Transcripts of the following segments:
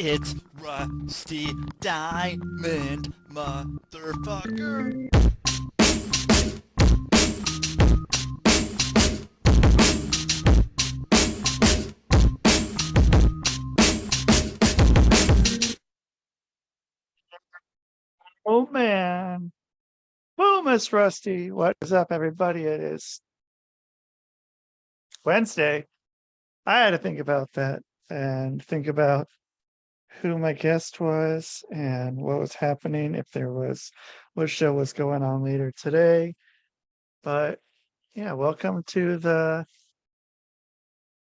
It's Rusty Diamond, motherfucker. Oh man. Boom, it's Rusty. What is up, everybody? It is Wednesday. I had to think about that and think about who my guest was and what was happening, if there was what show was going on later today. But yeah, welcome to the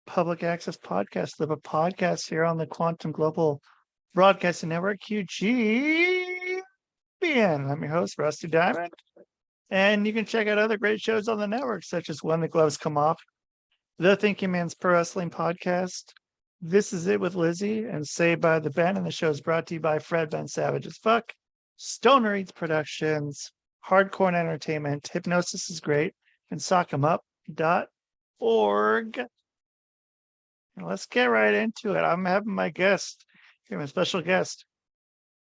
Public Access Podcast, the podcast here on the Quantum Global Broadcasting Network, QGBN. I'm your host, Rusty Diamond. And you can check out other great shows on the network, such as When the Gloves Come Off, The Thinking Man's Pro Wrestling Podcast, This Is It with Lizzie, and Saved by the Ben. And the show is brought to you by Fred Ben Savage as Fuck, Stoner Eats Productions, Hardcore Entertainment, Hypnosis is Great, and Sock'emUp.org. And let's get right into it. I'm having my guest, my special guest,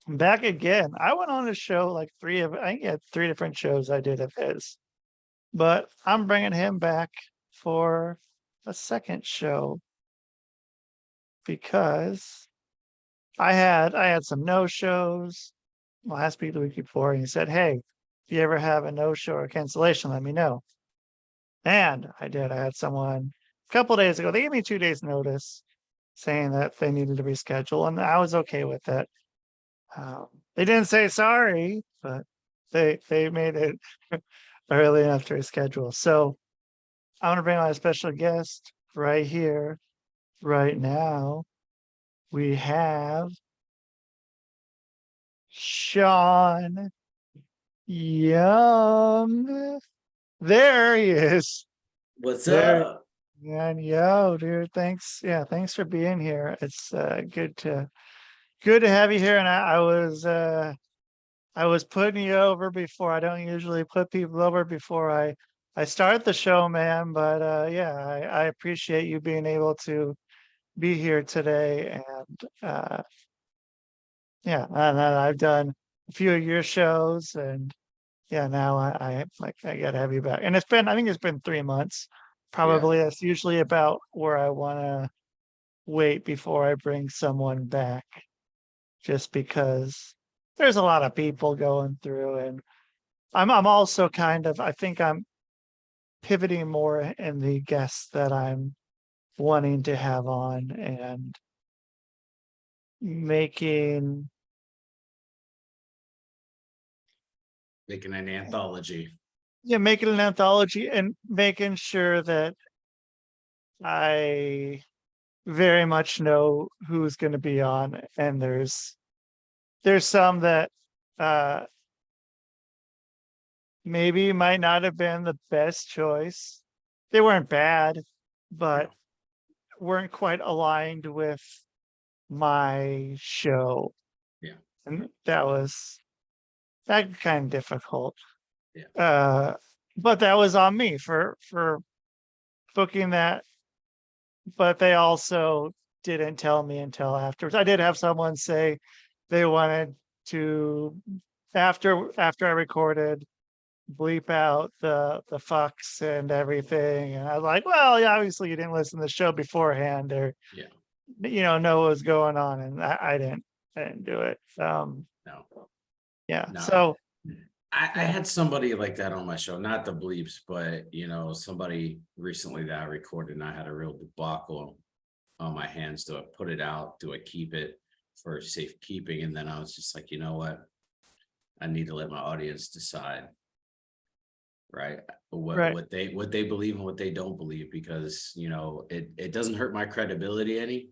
back again. I went on a show like three different shows I did of his, but I'm bringing him back for a second show because I had some no-shows last week, the week before, and he said, "Hey, if you ever have a no-show or cancellation, let me know." And I did. I had someone a couple of days ago. They gave me 2 days notice saying that they needed to reschedule, and I was okay with that. They didn't say sorry, but they made it early enough to reschedule. So I want to bring on a special guest right here, right now. We have Sean Young. There he is. What's There. up? And yo, dude, thanks. Yeah, thanks for being here. It's good to have you here. And I was putting you over before. I don't usually put people over before I start the show, man. But yeah, I appreciate you being able to be here today. And yeah, and I've done a few of your shows, and yeah, now I gotta have you back. And I think it's been 3 months. Probably that's usually about where I want to wait before I bring someone back, just because there's a lot of people going through, and I'm also I think I'm pivoting more in the guests that I'm wanting to have on, and making an anthology. Yeah, making an anthology and making sure that I very much know who's going to be on. And there's some that maybe might not have been the best choice. They weren't bad, but weren't quite aligned with my show. Yeah. And that kind of difficult. Yeah. But that was on me for booking that. But they also didn't tell me until afterwards. I did have someone say they wanted to, after I recorded, bleep out the fucks and everything. And I was like, well, yeah, obviously you didn't listen to the show beforehand, or know what was going on. And I didn't do it. No. Yeah. No. So I had somebody like that on my show, not the bleeps, but somebody recently that I recorded, and I had a real debacle on my hands. Do I put it out? Do I keep it for safekeeping? And then I was just like, you know what? I need to let my audience decide, right? What they believe and what they don't believe, because it doesn't hurt my credibility any.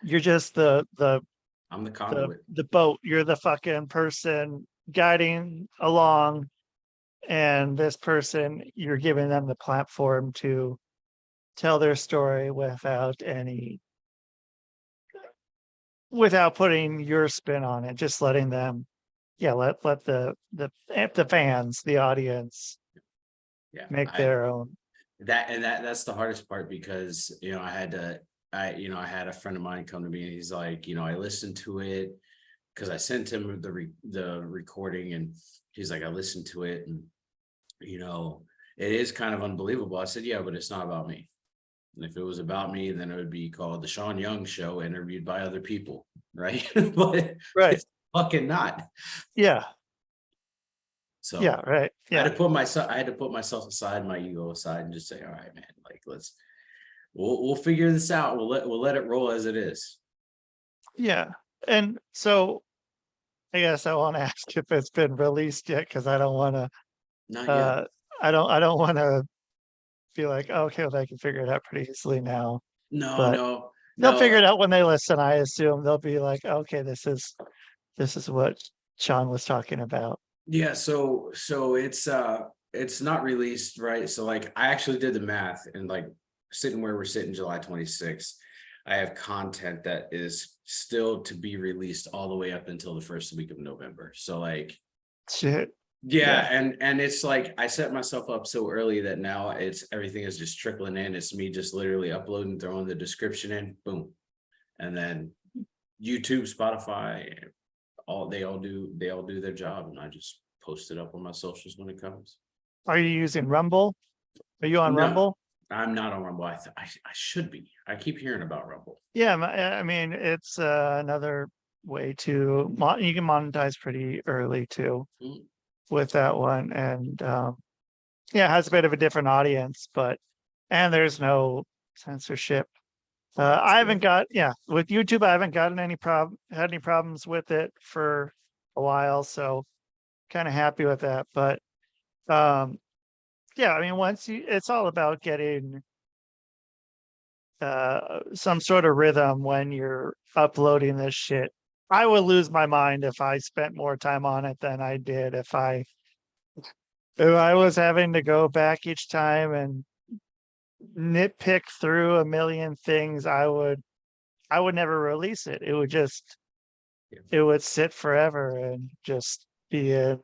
You're just I'm the conduit. The boat. You're the fucking person guiding along, and this person, you're giving them the platform to tell their story without putting your spin on it, just letting them let the fans, the audience, make their own. That's the hardest part, because I I had a friend of mine come to me and he's like, I listened to it because I sent him the recording, and he's like, I listened to it, and it is kind of unbelievable. I said, yeah, but it's not about me. And if it was about me, then it would be called the Sean Show, interviewed by other people, right? But Right. it's fucking not. Yeah. So Yeah. Right. I had Yeah. to put myself aside, my ego aside, and just say, all right, man, like we'll figure this out. We'll let it roll as it is. Yeah. And so I guess I won't ask if it's been released yet, because I don't want to. Not yet. I don't want to be like, oh, okay, well, they can figure it out pretty easily now. No. They'll figure it out when they listen. I assume they'll be like, okay, this is what Sean was talking about. Yeah, so it's not released, right? So like I actually did the math, and like sitting where we're sitting July 26th, I have content that is still to be released all the way up until the first week of November. So like Shit. yeah. And it's like I set myself up so early that now everything is just trickling in. It's me just literally uploading, throwing the description in, boom. And then YouTube, Spotify, they all do their job, and I just post it up on my socials when it comes. Are you using Rumble? Are you on No. Rumble? I'm not on Rumble. I should be. I keep hearing about Rumble. Yeah, I mean, it's another way to you can monetize pretty early too with that one, and it has a bit of a different audience, and there's no censorship. I haven't with YouTube, I haven't gotten had any problems with it for a while, so kind of happy with that. But I mean, it's all about getting some sort of rhythm when you're uploading this shit. I would lose my mind if I spent more time on it than I did. If I was having to go back each time and nitpick through a million things, I would never release it. It would sit forever and just be a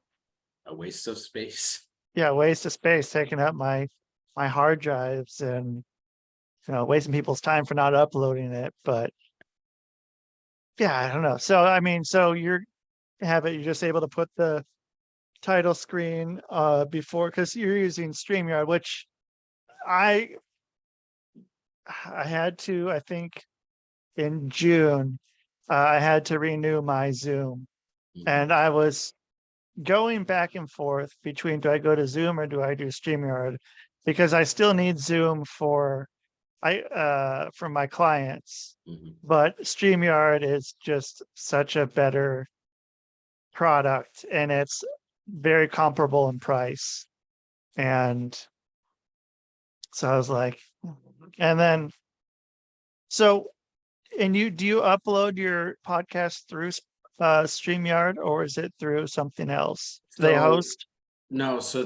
waste of space. Yeah, waste of space, taking up my hard drives, and wasting people's time for not uploading it. But yeah, I don't know. So I mean, you're just able to put the title screen before, because you're using StreamYard, which I had to, I think in June, I had to renew my Zoom, and I was going back and forth between, do I go to Zoom or do I do StreamYard? Because I still need Zoom for my clients, but StreamYard is just such a better product, and it's very comparable in price. And so I was like, and then do you upload your podcast through StreamYard, or is it through something else? Do they host? No, so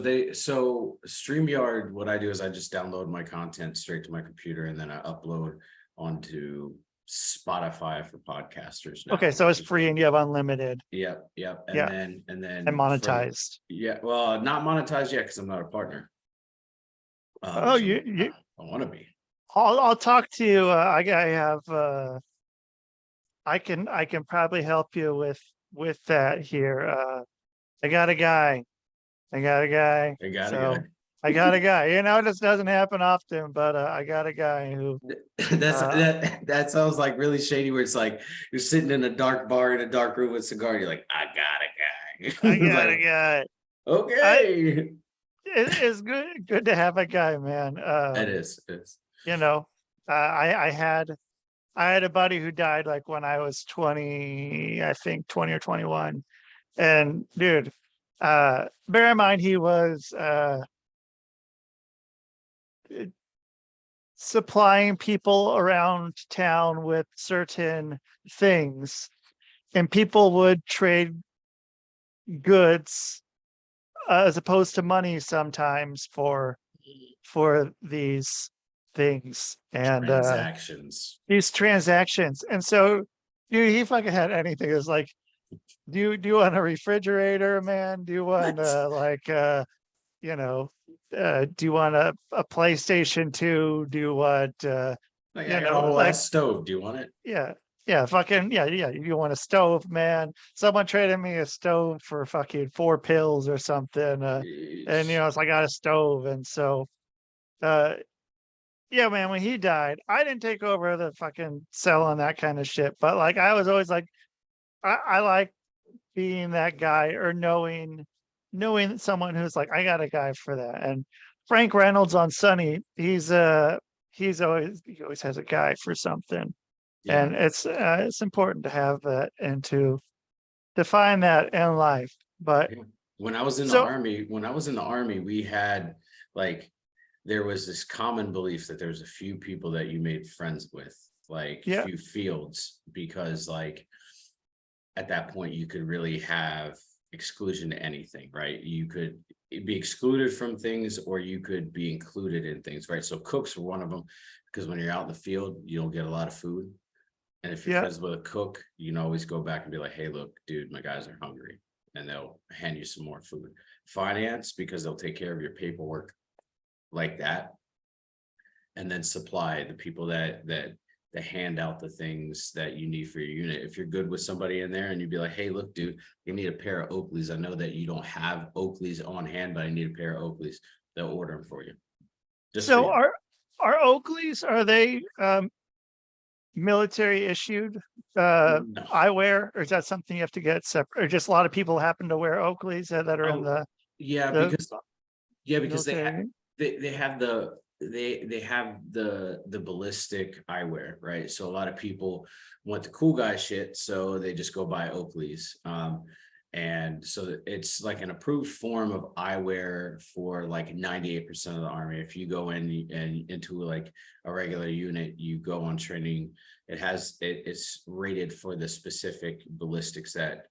StreamYard, what I do is I just download my content straight to my computer, and then I upload onto Spotify for podcasters now. Okay, so it's free and you have unlimited. Yep. And then monetized. Well, not monetized yet because I'm not a partner. I want to be. I'll talk to you. I can probably help you with that here. I got a guy. I got a guy. This doesn't happen often, but I got a guy who. That sounds like really shady. Where it's like you're sitting in a dark bar in a dark room with a cigar. And you're like, I got a guy. I got a guy. Okay. It's good to have a guy, man. It is. I had a buddy who died like when I was 20, I think 20 or 21. And dude, bear in mind, he was supplying people around town with certain things, and people would trade goods as opposed to money sometimes for these things and these transactions. And so, dude, he fucking had anything. It was like, do you want a refrigerator, man? Do you want do you want a PlayStation 2? Do you want Like, you I got a know, whole like, ass stove. Do you want it? yeah, fucking, yeah. You want a stove, man. Someone traded me a stove for fucking 4 pills or something. And, Jeez. it's like, I got a stove. And so, uh, yeah, man, when he died, I didn't take over the fucking selling that kind of shit. But like, I was always like, I like being that guy or knowing someone who's like, I got a guy for that. And Frank Reynolds on Sunny, he always has a guy for something. Yeah. And it's important to have that and to find that in life. But Yeah. When I was in the so army, we had like, there was this common belief that there's a few people that you made friends with, like yeah, few fields, because like at that point you could really have exclusion to anything, right? You could be excluded from things or you could be included in things, right? So cooks were one of them, because when you're out in the field, you don't get a lot of food. And if you're yeah. friends with a cook, you can always go back and be like, hey, look, dude, my guys are hungry. And they'll hand you some more food. Finance, because they'll take care of your paperwork like that. And then supply, the people that hand out the things that you need for your unit. If you're good with somebody in there and you'd be like, hey, look, dude, you need a pair of Oakleys. I know that you don't have Oakleys on hand, but I need a pair of Oakleys. They'll order them for you. Just So for you. are Oakleys, are they military issued No. eyewear, or is that something you have to get separate, or just a lot of people happen to wear Oakleys that are in Oh, yeah, the because they have military? they have the ballistic eyewear, right? So a lot of people want the cool guy shit, so they just go buy Oakleys. And so it's like an approved form of eyewear for like 98% of the army. If you go in and into like a regular unit, you go on training, it's rated for the specific ballistics that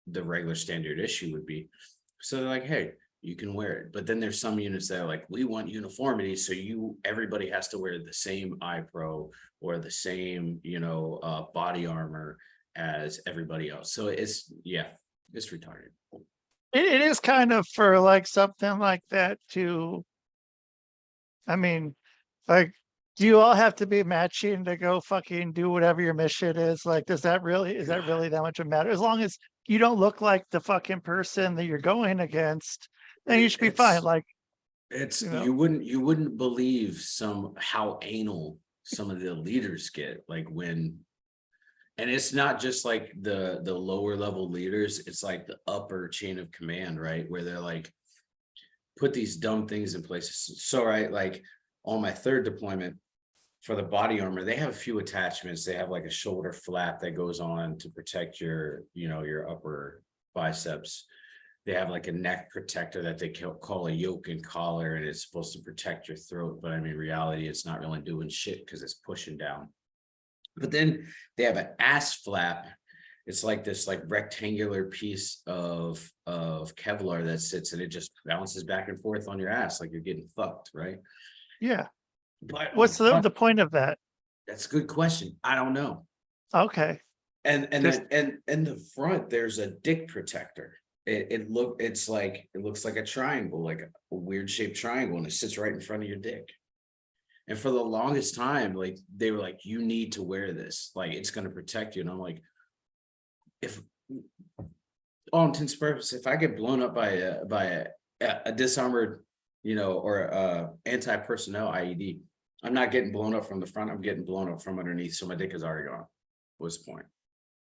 the regular standard issue would be. So they're like, hey, you can wear it. But then there's some units that are like, we want uniformity, so everybody has to wear the same eye pro or the same, body armor as everybody else. So it's retarded. It is kind of for like something like that to, I mean, like, do you all have to be matching to go fucking do whatever your mission is? Like, is that really that much of a matter? As long as you don't look like the fucking person that you're going against, then you should be fine. Like, You wouldn't believe how anal some of the leaders get, like and it's not just like the lower level leaders, it's like the upper chain of command, right? Where they're like, put these dumb things in place. So, right, like on my third deployment for the body armor, they have a few attachments. They have like a shoulder flap that goes on to protect your upper biceps. They have like a neck protector that they call a yoke and collar, and it's supposed to protect your throat. But I mean, reality, it's not really doing shit because it's pushing down. But then they have an ass flap. It's like this like rectangular piece of Kevlar that sits, and it just bounces back and forth on your ass like you're getting fucked, right? yeah. But What's the point of that? that's a good question. I don't know. Okay. And Just- then in the front, there's a dick protector. It looks like a triangle, like a weird shaped triangle, and it sits right in front of your dick. And for the longest time, like they were like, you need to wear this, like it's going to protect you. And I'm like, if all intents and purposes, if I get blown up by a disarmored, or anti-personnel IED, I'm not getting blown up from the front. I'm getting blown up from underneath. So my dick is already gone. What's the point?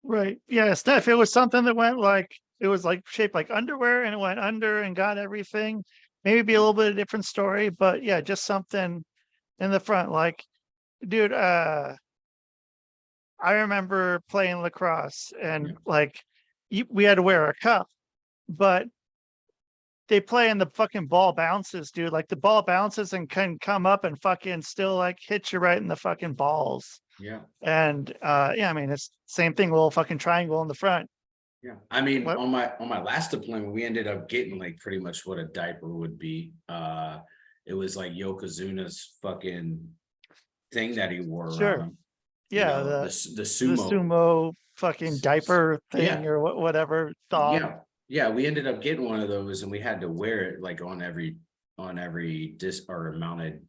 Right. Yeah, Steph, it was something that went like, it was like shaped like underwear and it went under and got everything. Maybe be a little bit of a different story, but yeah, just something in the front. Like, dude, I remember playing lacrosse and like we had to wear a cup, but they play and the fucking ball bounces, dude. Like the ball bounces and can come up and fucking still like hit you right in the fucking balls. Yeah. And I mean, it's same thing, little fucking triangle in the front. Yeah. I mean, What- on my last deployment, we ended up getting like pretty much what a diaper would be. It was like Yokozuna's fucking thing that he wore Sure. around. Yeah, the the sumo. sumo fucking diaper thing Yeah. or whatever thong. Yeah, we ended up getting one of those, and we had to wear it like on every disc or mounted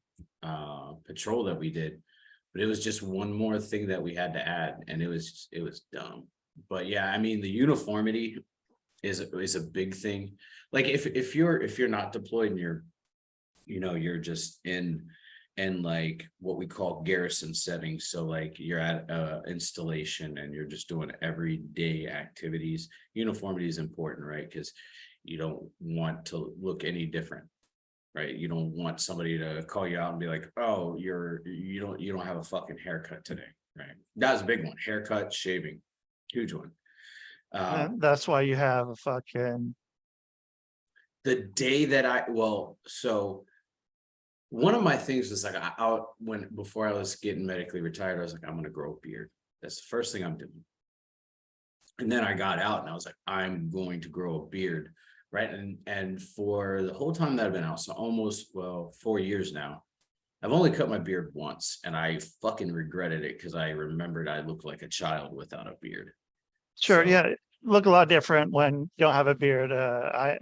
patrol that we did. but it was just one more thing that we had to add, and it was dumb. But yeah, I mean, the uniformity is a big thing. Like if you're not deployed and you're just in like what we call garrison settings. So like you're at installation and you're just doing everyday activities. Uniformity is important, right? Because you don't want to look any different, right? You don't want somebody to call you out and be like, oh, you don't have a fucking haircut today, right? That was a big one. Haircut, shaving, huge one. And that's why you have a fucking The day that so one of my things was like, before I was getting medically retired, I was like, I'm going to grow a beard. That's the first thing I'm doing. And then I got out and I was like, I'm going to grow a beard. Right. And for the whole time that I've been out, so almost, 4 years now, I've only cut my beard once, and I fucking regretted it because I remembered I looked like a child without a beard. sure. So, Yeah. Look a lot different when you don't have a beard. I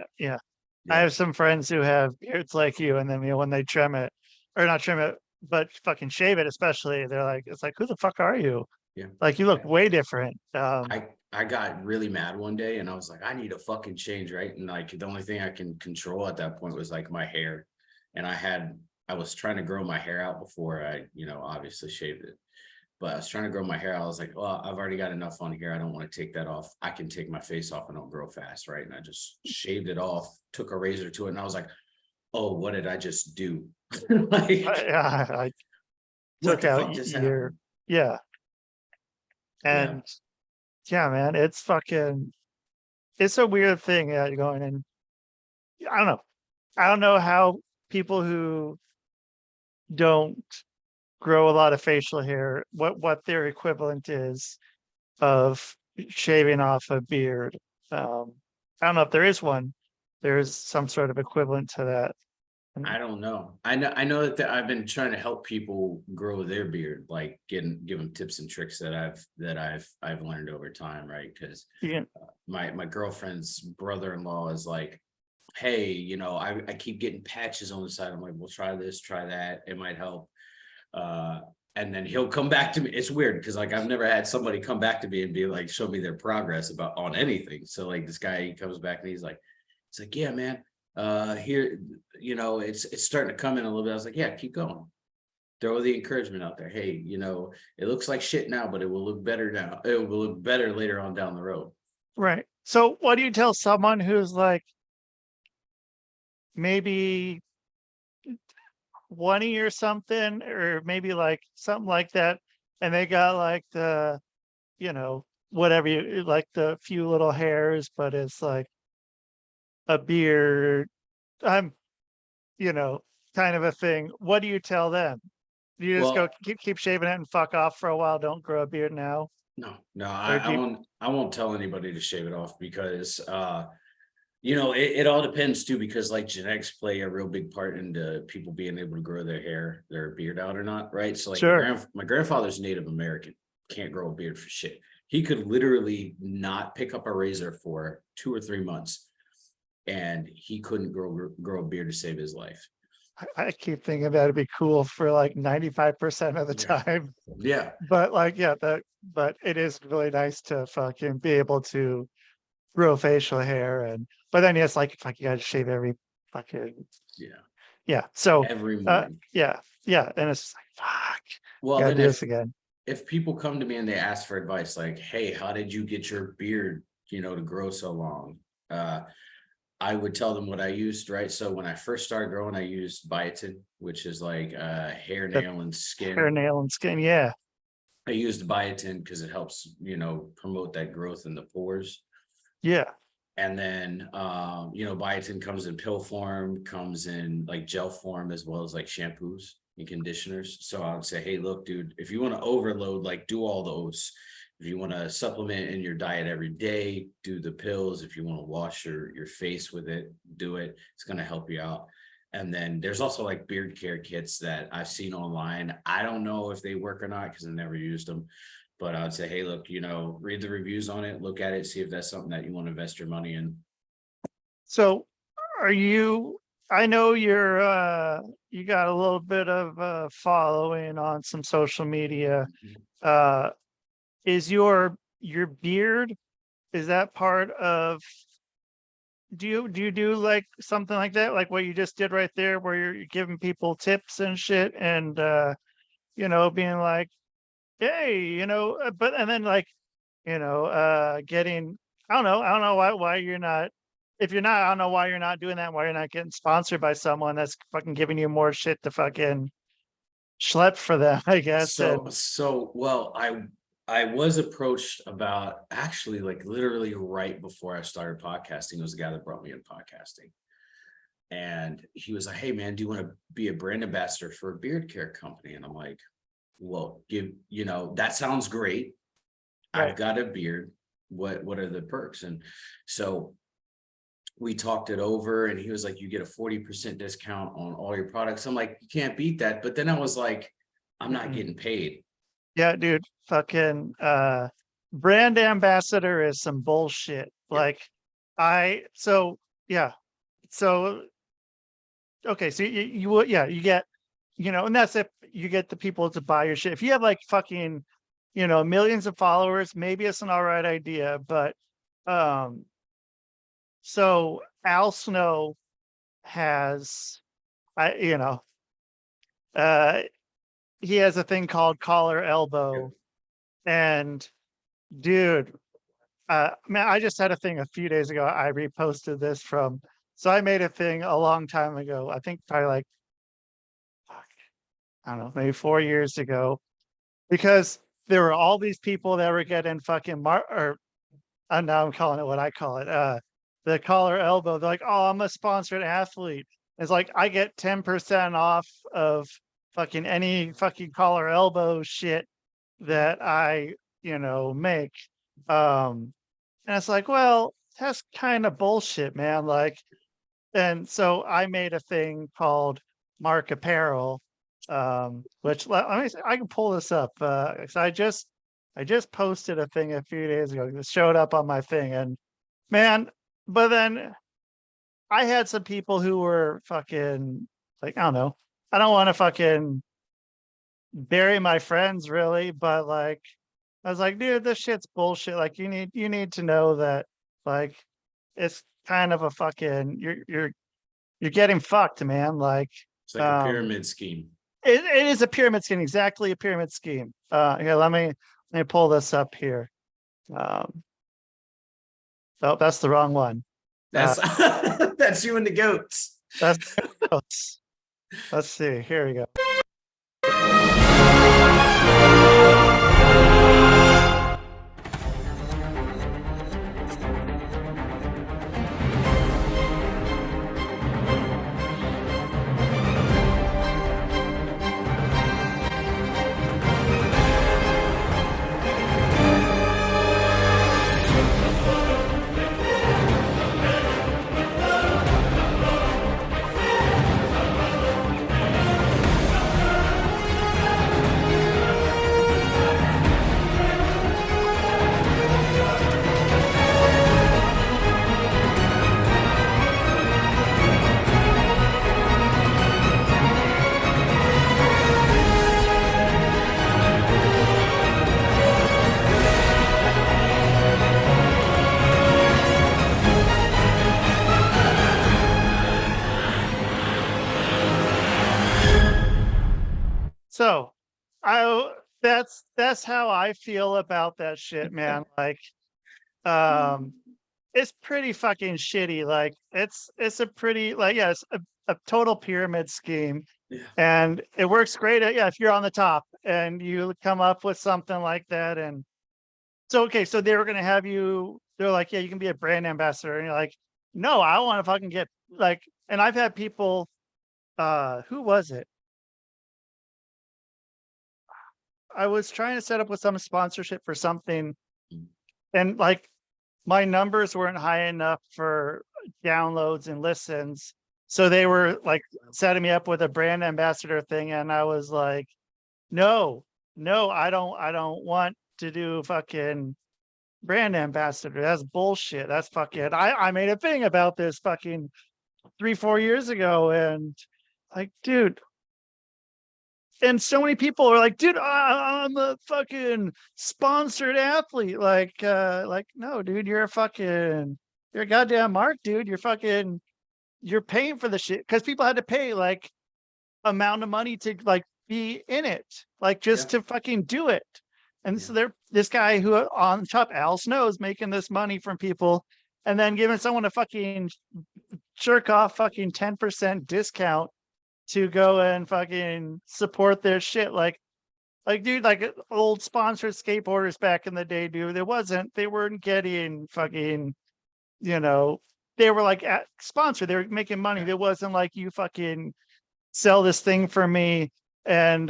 have some friends who have beards like you, and then when they trim it, or not trim it, but fucking shave it, especially, they're like, it's like, who the fuck are you? Yeah. Like, you look way different. I got really mad one day and I was like, I need a fucking change, right? And like the only thing I can control at that point was like my hair. And I was trying to grow my hair out before I, obviously shaved it. But I was trying to grow my hair. I was like, well, I've already got enough on here. I don't want to take that off. I can take my face off and it'll grow fast, right? And I just shaved it off, took a razor to it, and I was like, oh, what did I just do? Like, I what took the out fuck just your, happened? yeah. And yeah, man, it's a weird thing going in. I don't know. I don't know how people who don't grow a lot of facial hair, what their equivalent is of shaving off a beard. I don't know if there is one. There's some sort of equivalent to that. I don't know. I know that I've been trying to help people grow their beard, like give them tips and tricks that I've learned over time, right? Because my girlfriend's brother-in-law is like, hey, I keep getting patches on the side. I'm like, well, try this, try that. It might help. And then he'll come back to me. It's weird because like I've never had somebody come back to me and be like, show me their progress on anything. So like this guy, he comes back and he's like, yeah, man. Here, it's starting to come in a little bit. I was like, yeah, keep going. Throw the encouragement out there. Hey, it looks like shit now, but it will look better now. It will look better later on down the road. Right. So what do you tell someone who's like maybe 20 or something, or maybe like something like that, and they got like the, whatever you like, the few little hairs, but it's like a beard, kind of a thing. What do you tell them? Do you just go keep shaving it and fuck off for a while? Don't grow a beard now? No, I won't tell anybody to shave it off because it all depends too, because like genetics play a real big part into people being able to grow their beard out or not, right? So like sure. my grandfather's Native American, can't grow a beard for shit. He could literally not pick up a razor for 2 or 3 months. And he couldn't grow a beard to save his life. I keep thinking that'd be cool for like 95% of the time. Yeah. But like, but it is really nice to fucking be able to grow facial hair, but then it's like you gotta shave every fucking So every morning. And it's just like, fuck. Well, then do this again. If people come to me and they ask for advice, like, hey, how did you get your beard, to grow so long? I would tell them what I used, right? So when I first started growing, I used biotin, which is like hair, nail, and skin. Hair, nail, and skin, yeah. I used biotin because it helps, promote that growth in the pores. Yeah. And then, biotin comes in pill form, comes in like gel form, as well as like shampoos and conditioners. So I would say, hey, look, dude, if you want to overload, like do all those. If you want to supplement in your diet every day, do the pills. If you want to wash your face with it, do it. It's going to help you out. And then there's also like beard care kits that I've seen online. I don't know if they work or not because I never used them. But I would say, hey, look, read the reviews on it, look at it, see if that's something that you want to invest your money in. So are you I know you got a little bit of following on some social media. Is your beard, is that part of, do you do like something like that, like what you just did right there, where you're giving people tips and shit, and being like, hey, but and then like, getting, I don't know why you're not, if you're not, I don't know why you're not doing that, why you're not getting sponsored by someone that's fucking giving you more shit to fucking schlep for them, I guess. Well, I was approached about, actually, like literally right before I started podcasting, was the guy that brought me in podcasting. And he was like, hey man, do you want to be a brand ambassador for a beard care company? And I'm like, well, that sounds great. Right. I've got a beard. What are the perks? And so we talked it over, and he was like, you get a 40% discount on all your products. I'm like, you can't beat that. But then I was like, I'm not getting paid. Yeah, dude, fucking brand ambassador is some bullshit. Yeah. Like so okay, so you get, and that's if you get the people to buy your shit. If you have like fucking, millions of followers, maybe it's an all right idea. But so Al Snow has, he has a thing called collar elbow. And dude, man, I just had a thing a few days ago. I reposted this so I made a thing a long time ago. I think probably like, I don't know, maybe 4 years ago, because there were all these people that were getting fucking now I'm calling it what I call it. The collar elbow. They're like, oh, I'm a sponsored athlete. It's like, I get 10% off of fucking any fucking collar elbow shit that I, make. And it's like, well, that's kind of bullshit, man. Like, and so I made a thing called Mark Apparel, which I can pull this up. 'Cause I just posted a thing a few days ago. It showed up on my thing, and man, but then I had some people who were fucking like, I don't know. I don't want to fucking bury my friends really, but like, I was like, dude, this shit's bullshit. Like, you need to know that, like, it's kind of a fucking, you're getting fucked, man. Like, It's like a pyramid scheme. It is a pyramid scheme, exactly a pyramid scheme. Here, let me pull this up here. Oh, that's the wrong one. That's that's you and the goats. Let's see. Here we go. So that's how I feel about that shit, man. Like, it's pretty fucking shitty. Like, it's a pretty, like, yeah, it's a total pyramid scheme. Yeah. And it works great. If you're on the top and you come up with something like that. And so, okay, so they were going to have you, they're like, yeah, you can be a brand ambassador. And you're like, no, I want to fucking get like, and I've had people, who was it? I was trying to set up with some sponsorship for something, and like my numbers weren't high enough for downloads and listens. So they were like setting me up with a brand ambassador thing. And I was like, no, I don't want to do fucking brand ambassador. That's bullshit. That's fucking, I made a thing about this fucking 3-4 years ago, and like, dude. And so many people are like, dude, I'm a fucking sponsored athlete. Like, no, dude, you're a goddamn mark, dude. You're paying for the shit because people had to pay like amount of money to like be in it, like just to fucking do it. And so this guy who on top, Al Snow's making this money from people and then giving someone a fucking jerk off fucking 10% discount to go and fucking support their shit. Like, dude, like old sponsored skateboarders back in the day, dude, they weren't getting fucking, you know, they were like sponsored, they were making money. There wasn't like, you fucking sell this thing for me and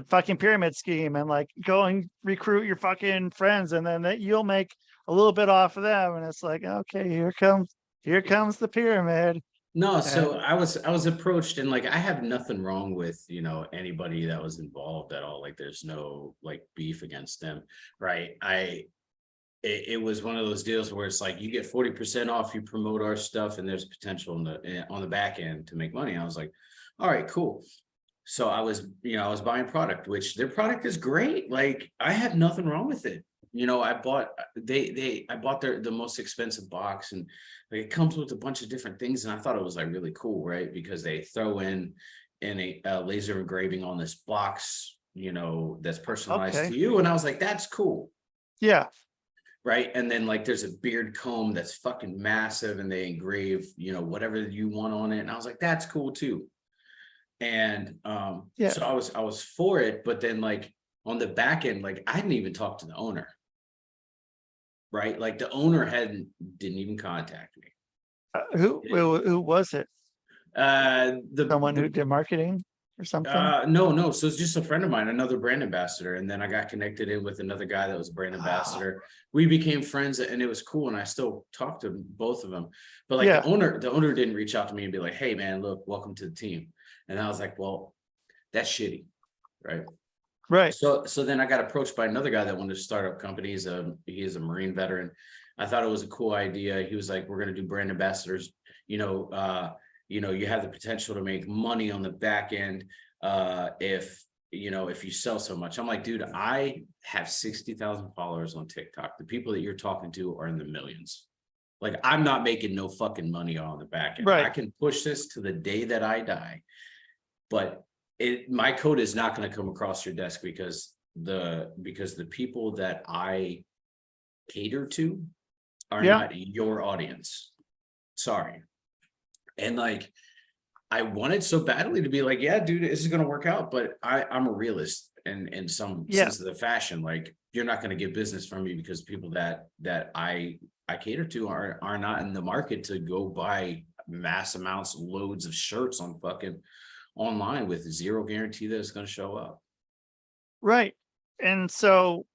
fucking pyramid scheme and like go and recruit your fucking friends and then you'll make a little bit off of them. And it's like, okay, here comes the pyramid. No, so I was approached and like I have nothing wrong with, you know, anybody that was involved at all. Like there's no like beef against them, right? It was one of those deals where it's like you get 40% off, you promote our stuff, and there's potential on the back end to make money. I was like, all right, cool. So I was buying product, which their product is great. Like I have nothing wrong with it. You know, I bought the most expensive box, and like it comes with a bunch of different things, and I thought it was like really cool, right? Because they throw in a laser engraving on this box, you know, that's personalized to you, and I was like, that's cool. Yeah. Right. And then like there's a beard comb that's fucking massive, and they engrave, you know, whatever you want on it, and I was like, that's cool too. And so I was for it, but then like on the back end, like I hadn't even talked to the owner. Right, like the owner didn't even contact me. Who was it? Someone who did marketing or something? No. So it's just a friend of mine, another brand ambassador, and then I got connected in with another guy that was a brand ambassador. We became friends, and it was cool. And I still talk to both of them. But like the owner didn't reach out to me and be like, "Hey, man, look, welcome to the team." And I was like, "Well, that's shitty, right?" Right. So then I got approached by another guy that wanted to start up company. He is a Marine veteran. I thought it was a cool idea. He was like, we're going to do brand ambassadors. You know, you have the potential to make money on the back end if you sell so much. I'm like, dude, I have 60,000 followers on TikTok. The people that you're talking to are in the millions. Like, I'm not making no fucking money on the back end. Right. I can push this to the day that I die, but my code is not going to come across your desk because the people that I cater to are not your audience. Sorry. And like, I wanted so badly to be like, yeah, dude, this is going to work out. But I'm a realist and in some sense of the fashion, like you're not going to get business from me because people that I cater to are not in the market to go buy mass amounts, loads of shirts on fucking online with zero guarantee that it's going to show up. Right. And so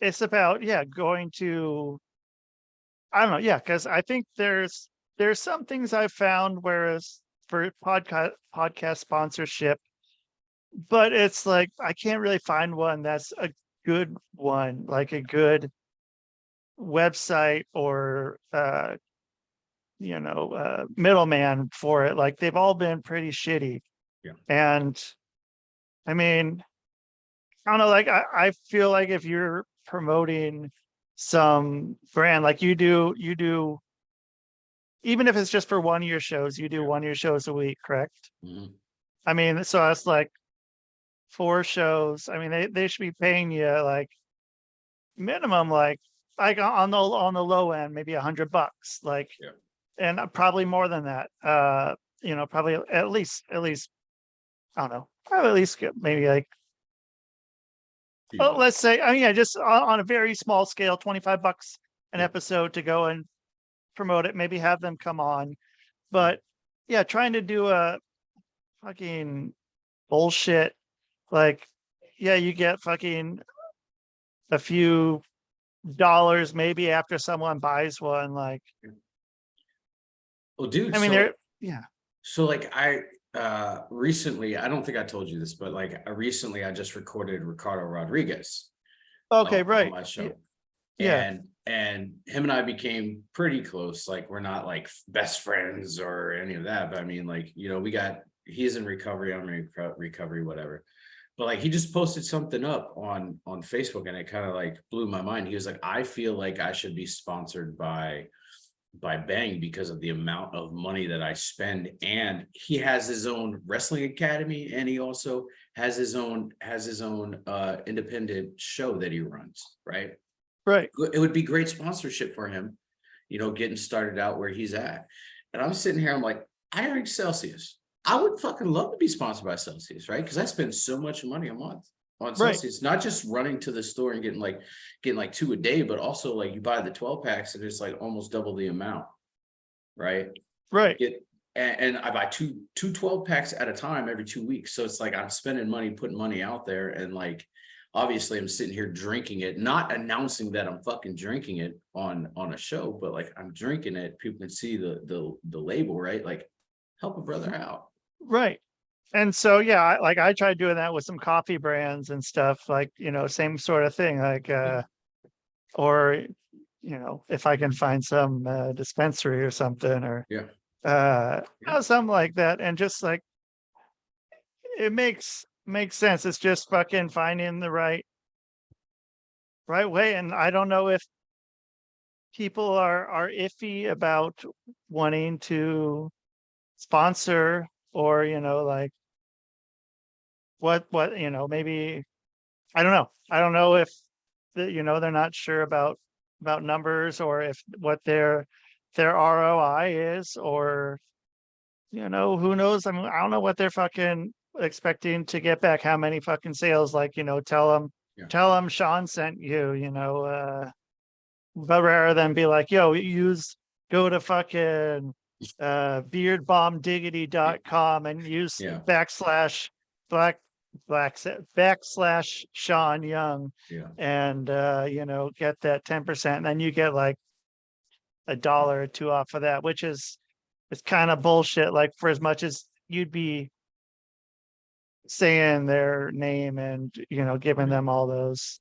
it's about, going to, I don't know. Cause I think there's some things I've found, whereas for podcast sponsorship, but it's like, I can't really find one that's a good one, like a good website or, middleman for it. Like they've all been pretty shitty. Yeah. And I mean, I don't know, like I feel like if you're promoting some brand, like you do, even if it's just for 1 year shows, you do 1 year shows a week, correct? Mm-hmm. I mean, so that's like 4 shows. I mean, they should be paying you like minimum, like on the low end, maybe $100, like, and probably more than that. Probably at least, I don't know, probably at least get maybe like, let's say, just on a very small scale, $25 an episode to go and promote it, maybe have them come on. But trying to do a fucking bullshit, like, you get fucking a few dollars maybe after someone buys one, like, well, dude, I mean, so like recently, I don't think I told you this, but like recently I just recorded Ricardo Rodriguez right on my show. Yeah. And And him and I became pretty close. Like, we're not like best friends or any of that, but I mean, like, you know, he's in recovery, I'm in recovery, whatever. But like, he just posted something up on Facebook, and it kind of like blew my mind. He was like, I feel like I should be sponsored by Bang because of the amount of money that I spend. And he has his own wrestling academy, and he also has his own independent show that he runs, right? Right. It would be great sponsorship for him, you know, getting started out where he's at. And I'm sitting here, I'm like, I drink Celsius. I would fucking love to be sponsored by Celsius, right? Because I spend so much money a month on Celsius, not just running to the store and getting like 2 a day, but also like you buy the 12 packs and it's like almost double the amount, right? Right. And I buy two 12 packs at a time every 2 weeks. So it's like I'm spending money, putting money out there, and like obviously I'm sitting here drinking it, not announcing that I'm fucking drinking it on a show, but like I'm drinking it. People can see the label, right? Like, help a brother out. Right. And so, yeah, I tried doing that with some coffee brands and stuff, like, you know, same sort of thing, like, or, you know, if I can find some dispensary or something, or, something like that. And just like, it makes sense. It's just fucking finding the right way. And I don't know if people are iffy about wanting to sponsor, or, you know, like what, you know, maybe, I don't know if you know, they're not sure about numbers, or if what their ROI is, or, you know, who knows? I mean, I don't know what they're fucking expecting to get back, how many fucking sales, like, you know, tell them Sean sent you, you know, but rather than be like, yo, go to fucking beardbombdiggity.com and use backslash Sean Young, and you know, get that 10%, and then you get like $1 or $2 off of that, which is, it's kind of bullshit. Like, for as much as you'd be saying their name and, you know, giving them all those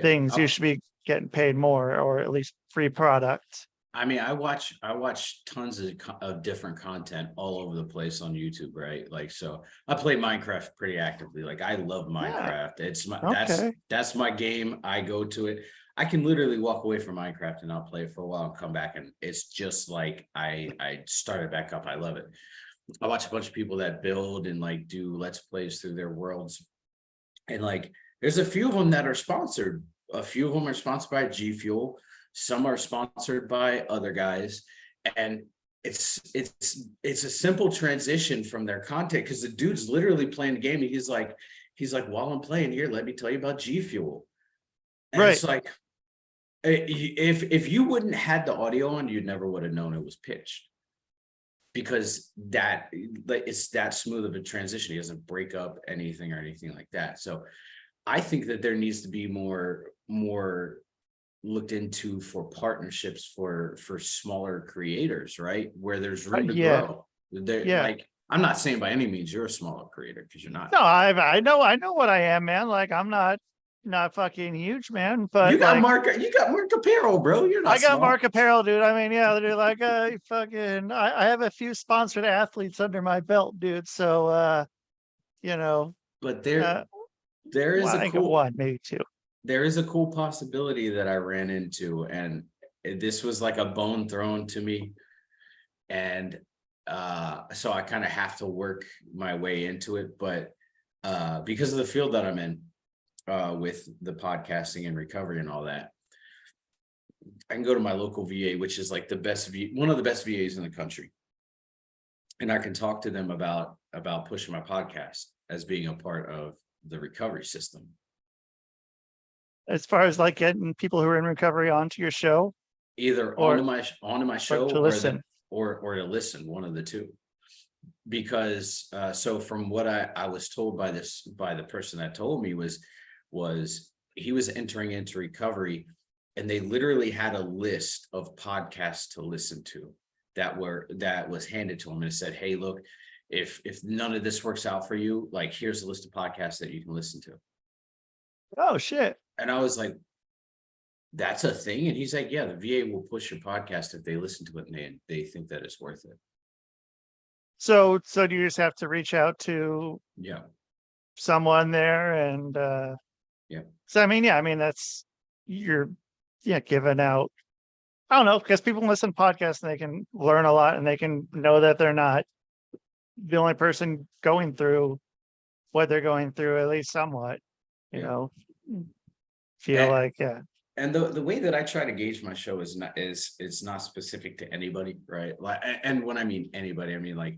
things, you should be getting paid more, or at least free product. I mean, I watch tons of different content all over the place on YouTube, right? Like, so I play Minecraft pretty actively. Like, I love Minecraft. It's that's my game. I go to it. I can literally walk away from Minecraft and I'll play it for a while and come back, and it's just like I started back up. I love it. I watch a bunch of people that build and like do Let's Plays through their worlds, and like there's a few of them that are sponsored. A few of them are sponsored by G Fuel. Some are sponsored by other guys, and it's a simple transition from their content, because the dude's literally playing the game. And he's like, while I'm playing here, let me tell you about G Fuel. And it's like, if you wouldn't had the audio on, you never would have known it was pitched, because it's that smooth of a transition. He doesn't break up anything or anything like that. So I think that there needs to be more looked into for partnerships for smaller creators, right? Where there's room to grow. Like, I'm not saying by any means you're a smaller creator, because you're not. No, I know what I am, man. Like, I'm not fucking huge, man. But you got like, Mark Apparel, bro. You're not. I got small. Mark Apparel, dude. I mean, yeah, they're like, fucking. I have a few sponsored athletes under my belt, dude. So, you know. But there is one, maybe two. There is a cool possibility that I ran into, and this was like a bone thrown to me, and so I kind of have to work my way into it. But because of the field that I'm in, with the podcasting and recovery and all that, I can go to my local VA, which is like one of the best VAs in the country, and I can talk to them about pushing my podcast as being a part of the recovery system. As far as like getting people who are in recovery onto your show, either onto my show, to listen, or to listen, one of the two. Because so from what I was told by the person that told me was he was entering into recovery, and they literally had a list of podcasts to listen to that was handed to him, and it said, hey, look, if none of this works out for you, like, here's a list of podcasts that you can listen to. Oh shit. And I was like, that's a thing. And he's like, yeah, the VA will push your podcast if they listen to it and they think that it's worth it. So do you just have to reach out to Yeah. someone there and Yeah. so I mean that's you're giving out, I don't know, because people listen to podcasts and they can learn a lot and they can know that they're not the only person going through what they're going through, at least somewhat, you Yeah. know, feel And- like, yeah. And the way that I try to gauge my show is not specific to anybody, right? Like, and when I mean anybody, I mean like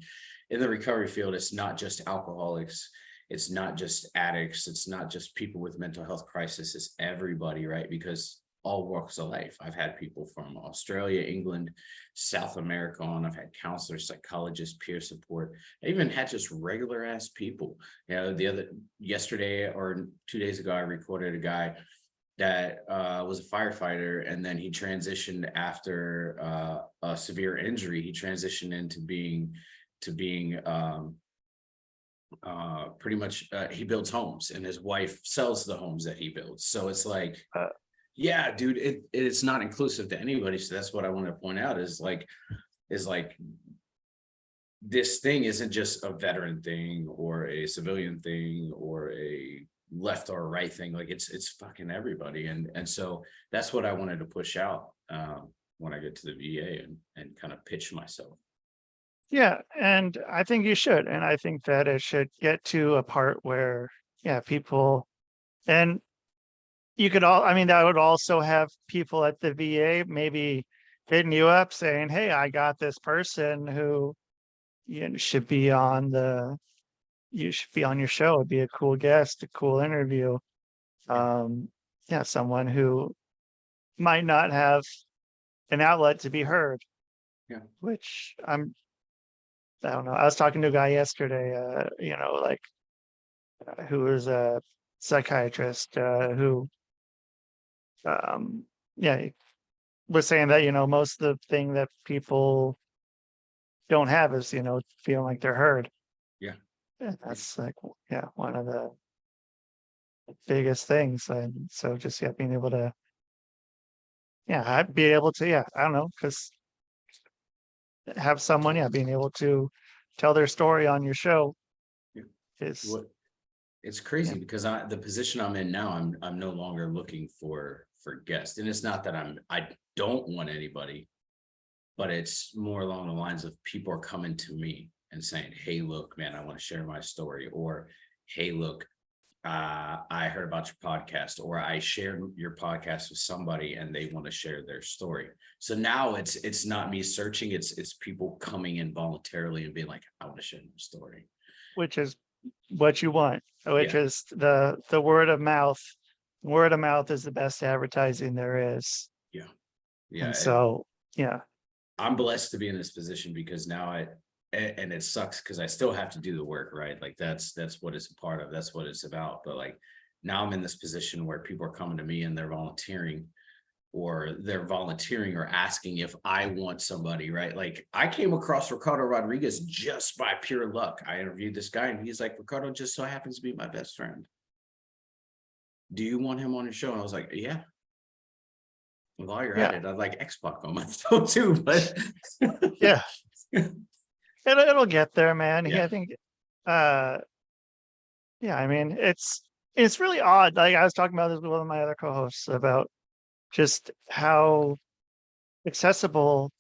in the recovery field, it's not just alcoholics, it's not just addicts, it's not just people with mental health crisis, it's everybody, right? Because all walks of life. I've had people from Australia, England, South America on. I've had counselors, psychologists, peer support. I even had just regular ass people. You know, yesterday or 2 days ago, I recorded a guy that was a firefighter, and then he transitioned after a severe injury. He transitioned into being pretty much he builds homes, and his wife sells the homes that he builds. So it's like, yeah, dude, it's not inclusive to anybody. So that's what I want to point out is like this thing isn't just a veteran thing or a civilian thing or a left or right thing. Like it's fucking everybody. And so that's what I wanted to push out when I get to the VA and kind of pitch myself. Yeah, and I think you should. And I think that it should get to a part where, people, and you could I mean, that would also have people at the VA maybe hitting you up saying, hey, I got this person who should be on you should be on your show. It'd be a cool guest, a cool interview. Someone who might not have an outlet to be heard. Yeah. Which I don't know. I was talking to a guy yesterday, who was a psychiatrist, who, he was saying that, most of the thing that people don't have is, feeling like they're heard. Yeah. And that's like, one of the biggest things. And so just, being able to, I'd be able to, I don't know, because have someone, being able to tell their story on your show is it's crazy because the position I'm in now, I'm no longer looking for guests. And it's not that I don't want anybody, but it's more along the lines of people are coming to me and saying, hey, look, man, I want to share my story. Or, hey, look, I heard about your podcast, or I shared your podcast with somebody and they want to share their story. So now it's not me searching, it's people coming in voluntarily and being like, I want to share my story. Which is what you want, which is the word of mouth. Word of mouth is the best advertising there is. Yeah. Yeah. And so, I'm blessed to be in this position because now and it sucks because I still have to do the work, right? Like that's what it's a part of. That's what it's about. But like now I'm in this position where people are coming to me and they're volunteering or asking if I want somebody, right? Like I came across Ricardo Rodriguez just by pure luck. I interviewed this guy and he's like, Ricardo just so happens to be my best friend. Do you want him on your show? And I was like, yeah. While you're at it, I'd like X-Pac on my show too, but yeah. It'll get there, man. Yeah. I think, I mean, it's really odd. Like I was talking about this with one of my other co-hosts about just how accessible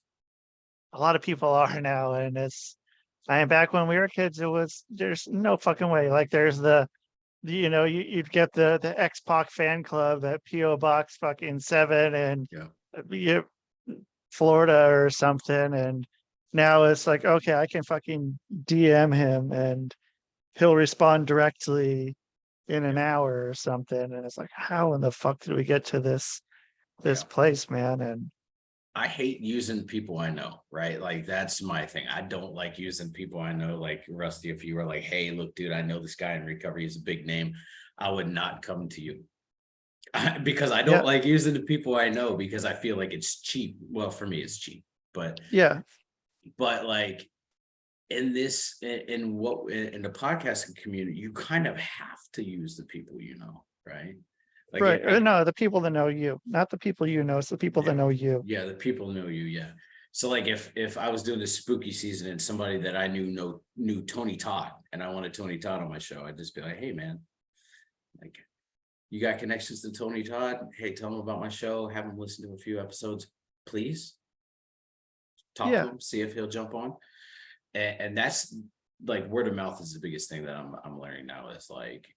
a lot of people are now. And back when we were kids, there's no fucking way. Like there's you'd get the X-Pac fan club at PO Box fucking 7 and Florida or something. And now it's like, okay, I can fucking DM him and he'll respond directly in an hour or something. And it's like, how in the fuck did we get to this place, man? And I hate using people I know, right? Like that's my thing. I don't like using people I know. Like Rusty, if you were like, hey, look, dude, I know this guy in recovery, he's a big name, I would not come to you. Because I don't like using the people I know because I feel like it's cheap. Well, for me, it's cheap, but like in the podcasting community, you kind of have to use the people you know, right? Like right. Or no, the people that know you, not the people you know, it's the people that know you. Yeah, the people know you. Yeah. So like if I was doing this spooky season and somebody that I knew Tony Todd and I wanted Tony Todd on my show, I'd just be like, hey man, like you got connections to Tony Todd? Hey, tell him about my show. Have him listen to a few episodes, please. Talk to him, see if he'll jump on. And that's like word of mouth is the biggest thing that I'm learning now. Is like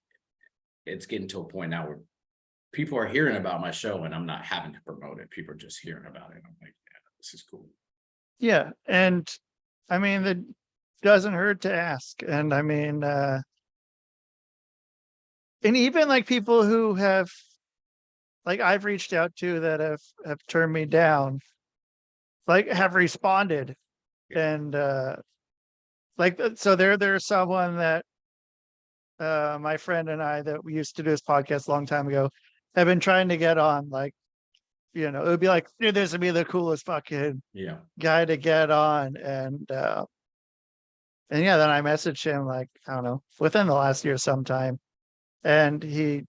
it's getting to a point now where people are hearing about my show and I'm not having to promote it. People are just hearing about it. I'm like, yeah, this is cool. Yeah. And I mean, it doesn't hurt to ask. And I mean, and even like people who have, like I've reached out to that have turned me down, like have responded. And like, so there's someone that my friend and I that we used to do this podcast a long time ago have been trying to get on, like, it would be like, dude, this would be the coolest fucking guy to get on. And yeah, then I messaged him like, I don't know, within the last year sometime. And he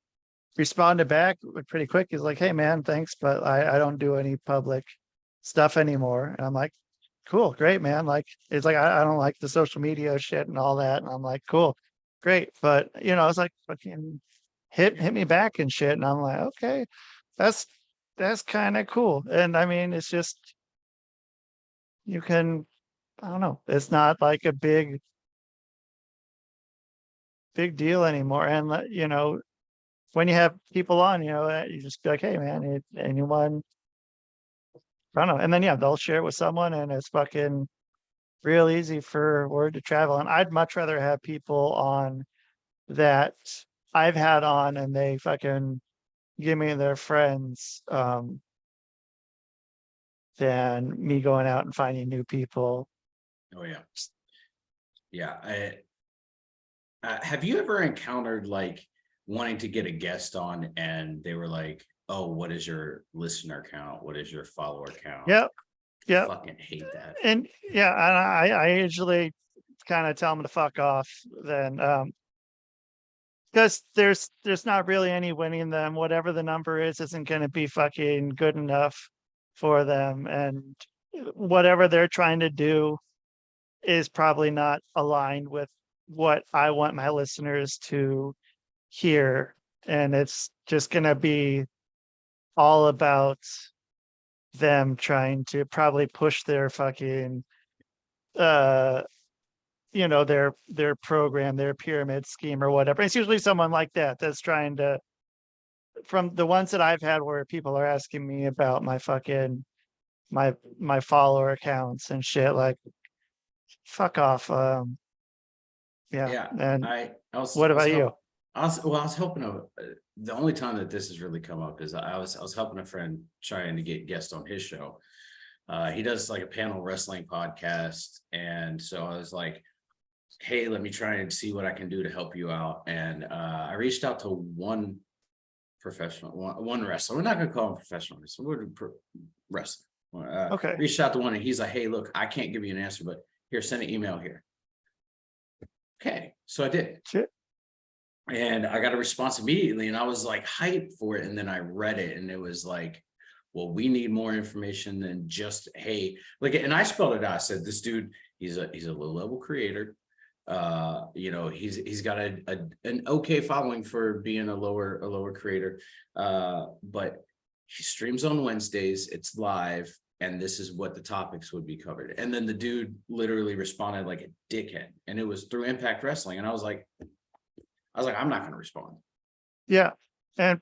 responded back pretty quick. He's like, hey man, thanks, but I don't do any public stuff anymore. And I'm like, cool, great, man. Like, it's like, I don't like the social media shit and all that. And I'm like, cool, great. But, I was like, fucking hit me back and shit. And I'm like, okay, that's kind of cool. And I mean, it's just, you can, I don't know, it's not like a big deal anymore. And, when you have people on, you just be like, hey man, anyone, I don't know. And then, they'll share it with someone and it's fucking real easy for word to travel. And I'd much rather have people on that I've had on and they fucking give me their friends than me going out and finding new people. Oh yeah. Yeah. Have you ever encountered like wanting to get a guest on and they were like, oh, what is your listener count? What is your follower count? Yep. Yeah. Fucking hate that. And yeah, and I usually kind of tell them to fuck off then. Because there's not really any winning them. Whatever the number is isn't going to be fucking good enough for them. And whatever they're trying to do is probably not aligned with what I want my listeners to hear. And it's just going to be all about them trying to probably push their fucking their program, their pyramid scheme or whatever. It's usually someone like that that's trying to, from the ones that I've had where people are asking me about my fucking my follower accounts and shit, like fuck off. Yeah. And what about you? I was hoping the only time that this has really come up is I was helping a friend trying to get guests on his show. He does like a panel wrestling podcast. And so I was like, hey, let me try and see what I can do to help you out. And I reached out to one professional, one wrestler. We're not going to call him professional wrestler. We're wrestler. Okay. Reached out to one and he's like, hey, look, I can't give you an answer, but here, send an email here. Okay. So I did. Shit. And I got a response immediately and I was like hyped for it. And then I read it and it was like, well, we need more information than just, hey, like, and I spelled it out. I said, this dude, he's a low level creator. He's got an okay following for being a lower creator. But he streams on Wednesdays, it's live, and this is what the topics would be covered. And then the dude literally responded like a dickhead. And it was through Impact Wrestling. And I was like, I'm not going to respond. Yeah. And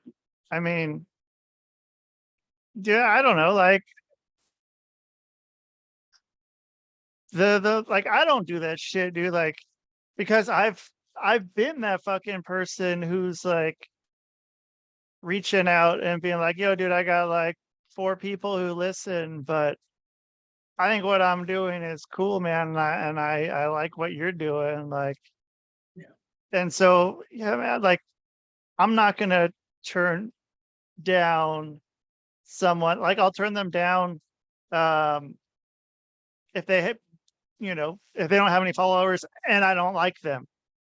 I mean, yeah, I don't know, like the like, I don't do that shit, dude, like, because I've been that fucking person who's like reaching out and being like, yo, dude, I got like 4 people who listen, but I think what I'm doing is cool, man. And I like what you're doing. Like, yeah. And so, yeah, man, like, I'm not going to turn down someone, like, I'll turn them down if they hit, if they don't have any followers and I don't like them.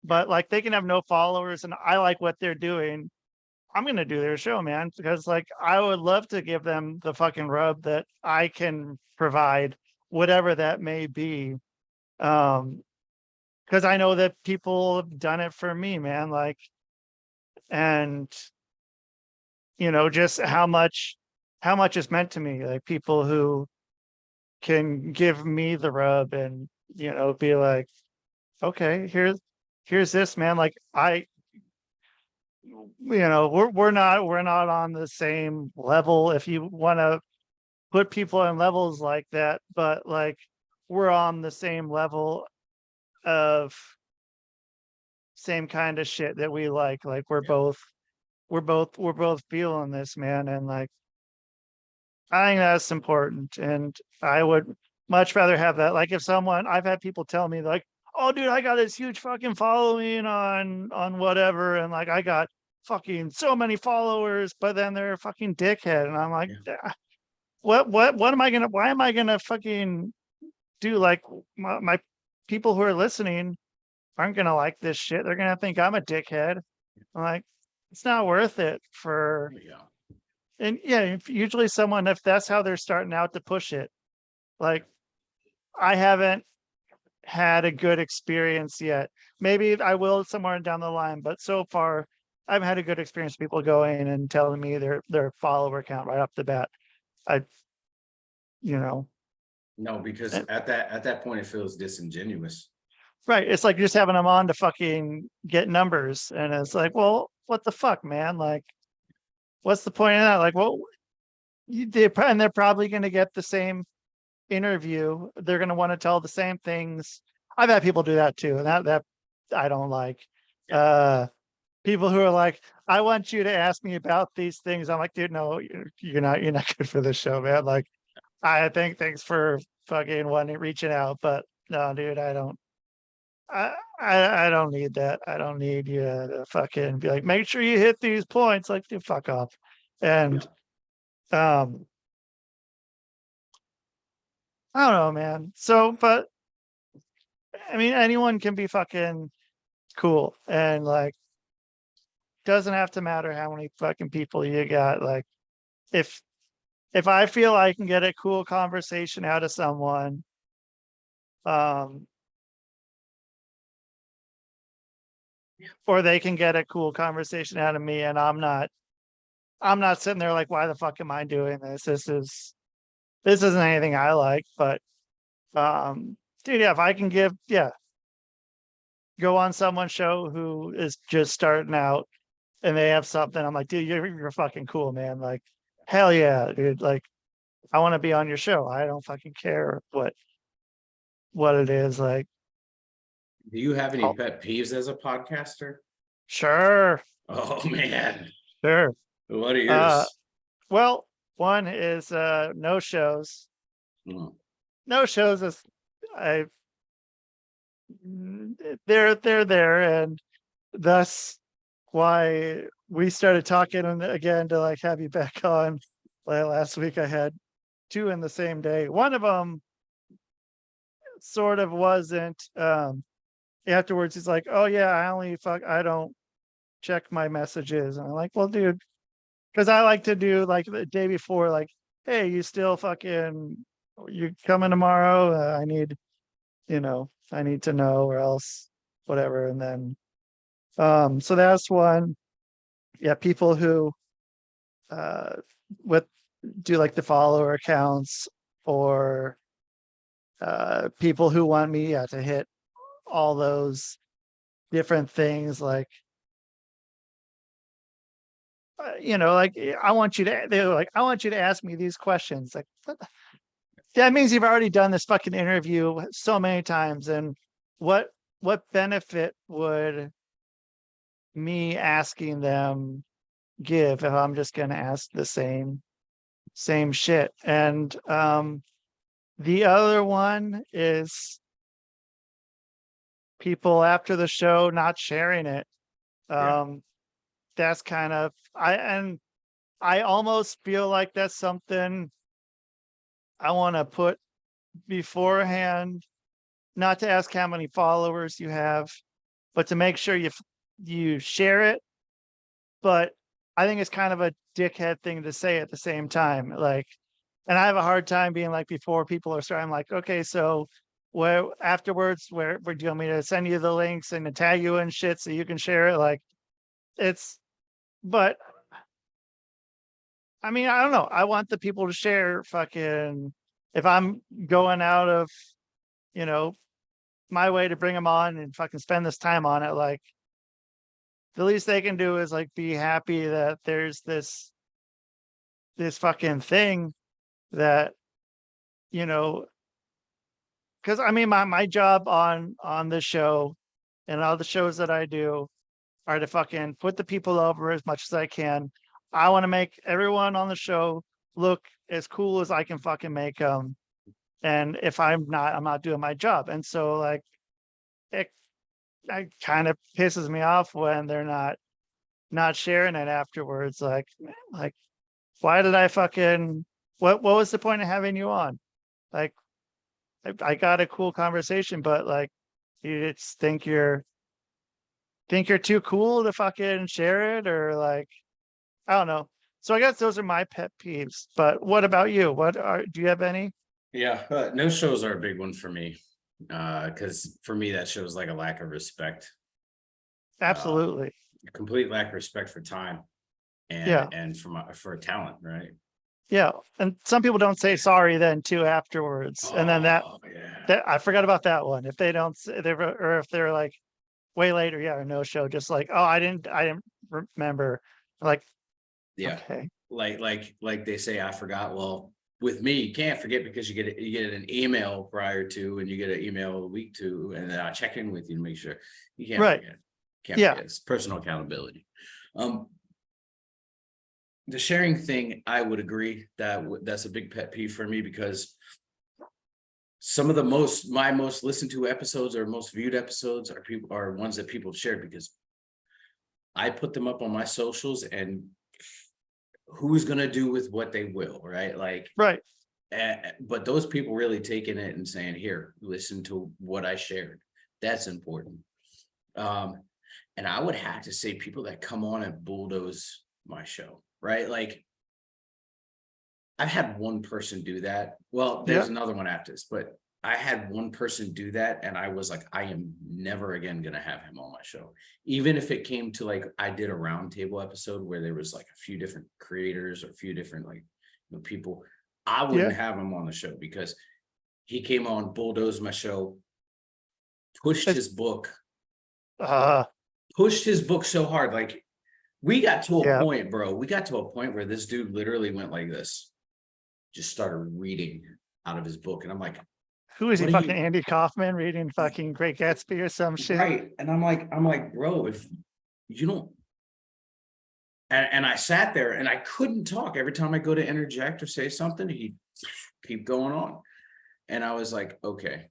But like, they can have no followers and I like what they're doing. I'm gonna do their show, man, because like I would love to give them the fucking rub that I can provide, whatever that may be. Because I know that people have done it for me, man. Like, and just how much it's meant to me. Like people who can give me the rub and be like, okay, here's this, man. Like we're not on the same level if you want to put people in levels like that, but like we're on the same level of same kind of shit that we like we're both feeling this, man. And like I think that's important, and I would much rather have that. Like if I've had people tell me like, oh dude, I got this huge fucking following on whatever, and like I got fucking so many followers, but then they're a fucking dickhead. And I'm like, "Ah, what am I gonna why am I gonna fucking do? Like my people who are listening aren't gonna like this shit. They're gonna think I'm a dickhead. I'm like, it's not worth it for. Yeah. And yeah, usually someone, if that's how they're starting out, to push it. Like I haven't had a good experience yet. Maybe I will somewhere down the line, but so far I've had a good experience. People going and telling me their follower count right off the bat. I, No, because and- at that point it feels disingenuous. right. It's like just having them on to fucking get numbers, and it's like, well, what the fuck, man? Like, what's the point of that? Like, well, they're probably going to get the same interview. They're going to want to tell the same things. I've had people do that too, and that I don't like. People who are like, I want you to ask me about these things. I'm like, dude, no, you're not good for this show, man. Like, I think thanks for fucking reaching out, but no, dude, I don't. I don't need that. I don't need you to fucking be like, make sure you hit these points. Like, dude, fuck off. And I don't know, man. So, but I mean, anyone can be fucking cool, and like, doesn't have to matter how many fucking people you got. Like, if I feel I can get a cool conversation out of someone, or they can get a cool conversation out of me, and I'm not sitting there like, why the fuck am I doing this? This isn't anything I like. But dude, yeah, if I can go on someone's show who is just starting out and they have something, I'm like, dude, you're fucking cool, man. Like, hell yeah, dude. Like, I want to be on your show. I don't fucking care what it is. Like, Do you have any oh, pet peeves as a podcaster? sure. Oh man, Sure. what are yours? Well, one is no shows. Mm. No shows is they're there, and thus why we started talking again to like have you back on. Like last week I had two in the same day. One of them sort of wasn't. Afterwards he's like, oh yeah, I don't check my messages. And I'm like, well, dude, because I like to do like the day before, like, hey, you coming tomorrow? I need to know, or else whatever. And then so that's one. Yeah, people who with do like the follower accounts, or people who want me to hit all those different things, like like they're like, I want you to ask me these questions. Like, that means you've already done this fucking interview so many times. And what benefit would me asking them give if I'm just going to ask the same shit? And the other one is people after the show not sharing it. That's kind of I almost feel like that's something I want to put beforehand, not to ask how many followers you have, but to make sure you share it, but I think it's kind of a dickhead thing to say at the same time. Like, and I have a hard time being like, before people are starting, I'm like, okay, so where afterwards, where do you want me to send you the links and to tag you and shit so you can share it? Like, it's, but I mean, I don't know. I want the people to share fucking, if I'm going out of, you know, my way to bring them on and fucking spend this time on it, like, the least they can do is like be happy that there's this fucking thing that, you know, because I mean my job on this show and all the shows that I do are to fucking put the people over as much as I can. I want to make everyone on the show look as cool as I can fucking make them. And if I'm not doing my job. And so like it kind of pisses me off when they're not sharing it afterwards. Like, man, like, why did I fucking what was the point of having you on? Like, I got a cool conversation, but like, you just think you're too cool to fucking share it, or like, I don't know. So I guess those are my pet peeves. But what about you? Do you have any? Yeah, no shows are a big one for me. Because for me, that shows like a lack of respect. Absolutely. Complete lack of respect for time and for talent, right? Yeah. And some people don't say sorry then too afterwards. And then that I forgot about that one. If they don't or if they're like way later, yeah, no show, just like, oh, I didn't remember. Like, yeah, okay. Like they say, I forgot. Well, with me, you can't forget because you get an email prior to, and you get an email a week to, and then I check in with you to make sure. You can't forget. Can't forget. It's personal accountability. The sharing thing, I would agree that's a big pet peeve for me, because some of my most listened to episodes or most viewed episodes are ones that people have shared because I put them up on my socials, and who's going to do with what they will, right? Like, right. But those people really taking it and saying, here, listen to what I shared. That's important. And I would have to say people that come on and bulldoze my show, right? Like, I've had one person do that. Well, there's another one after this, but I had one person do that, and I was like, I am never again going to have him on my show. Even if it came to like, I did a roundtable episode where there was like a few different creators or a few different people, I wouldn't have him on the show because he came on, bulldozed my show, pushed his book so hard. Like, we got to a point, bro. We got to a point where this dude literally went like this, just started reading out of his book. And I'm like, who is he, fucking Andy Kaufman reading fucking Great Gatsby or some shit? Right. And I'm like, bro, if you don't. And I sat there and I couldn't talk. Every time I go to interject or say something, he'd keep going on. And I was like, okay,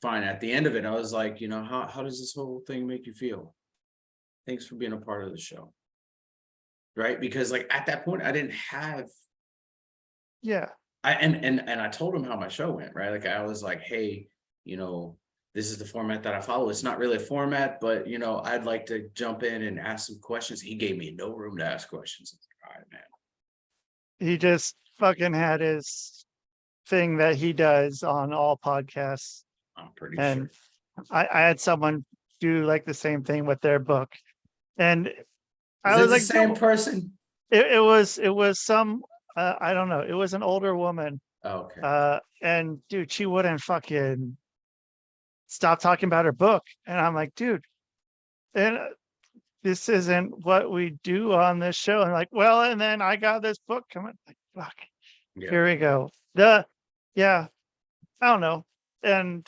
fine. At the end of it, I was like, how does this whole thing make you feel? Thanks for being a part of the show. Right. Because like at that point, I didn't have. Yeah. And I told him how my show went, right? Like, I was like, hey, this is the format that I follow. It's not really a format, but I'd like to jump in and ask some questions. He gave me no room to ask questions. All right, man. He just fucking had his thing that he does on all podcasts. I'm pretty sure. I had someone do like the same thing with their book. And I was like, the same person. It was some I don't know. It was an older woman. Oh, okay. And dude, she wouldn't fucking stop talking about her book. And I'm like, dude, and this isn't what we do on this show. And like, well, and then I got this book coming. Like, fuck. Yeah. Here we go. I don't know. And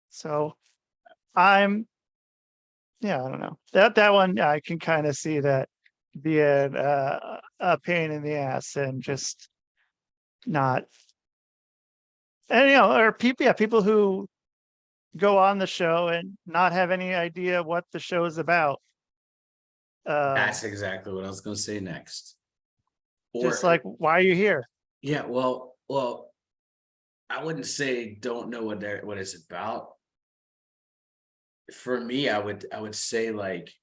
so I don't know. That one I can kind of see that being a pain in the ass and just not, and or people who go on the show and not have any idea what the show is about. That's exactly what I was going to say next. Just like, why are you here? Yeah, well, I wouldn't say don't know what it's about. For me, I would say like,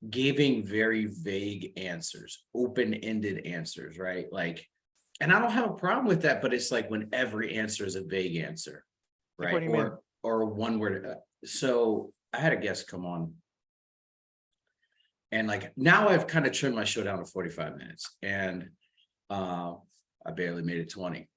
giving very vague answers, open-ended answers, right? Like, and I don't have a problem with that, but it's like when every answer is a vague answer, Like, right? what do you mean? Or one word. So I had a guest come on, and like now I've kind of trimmed my show down to 45 minutes, and I barely made it 20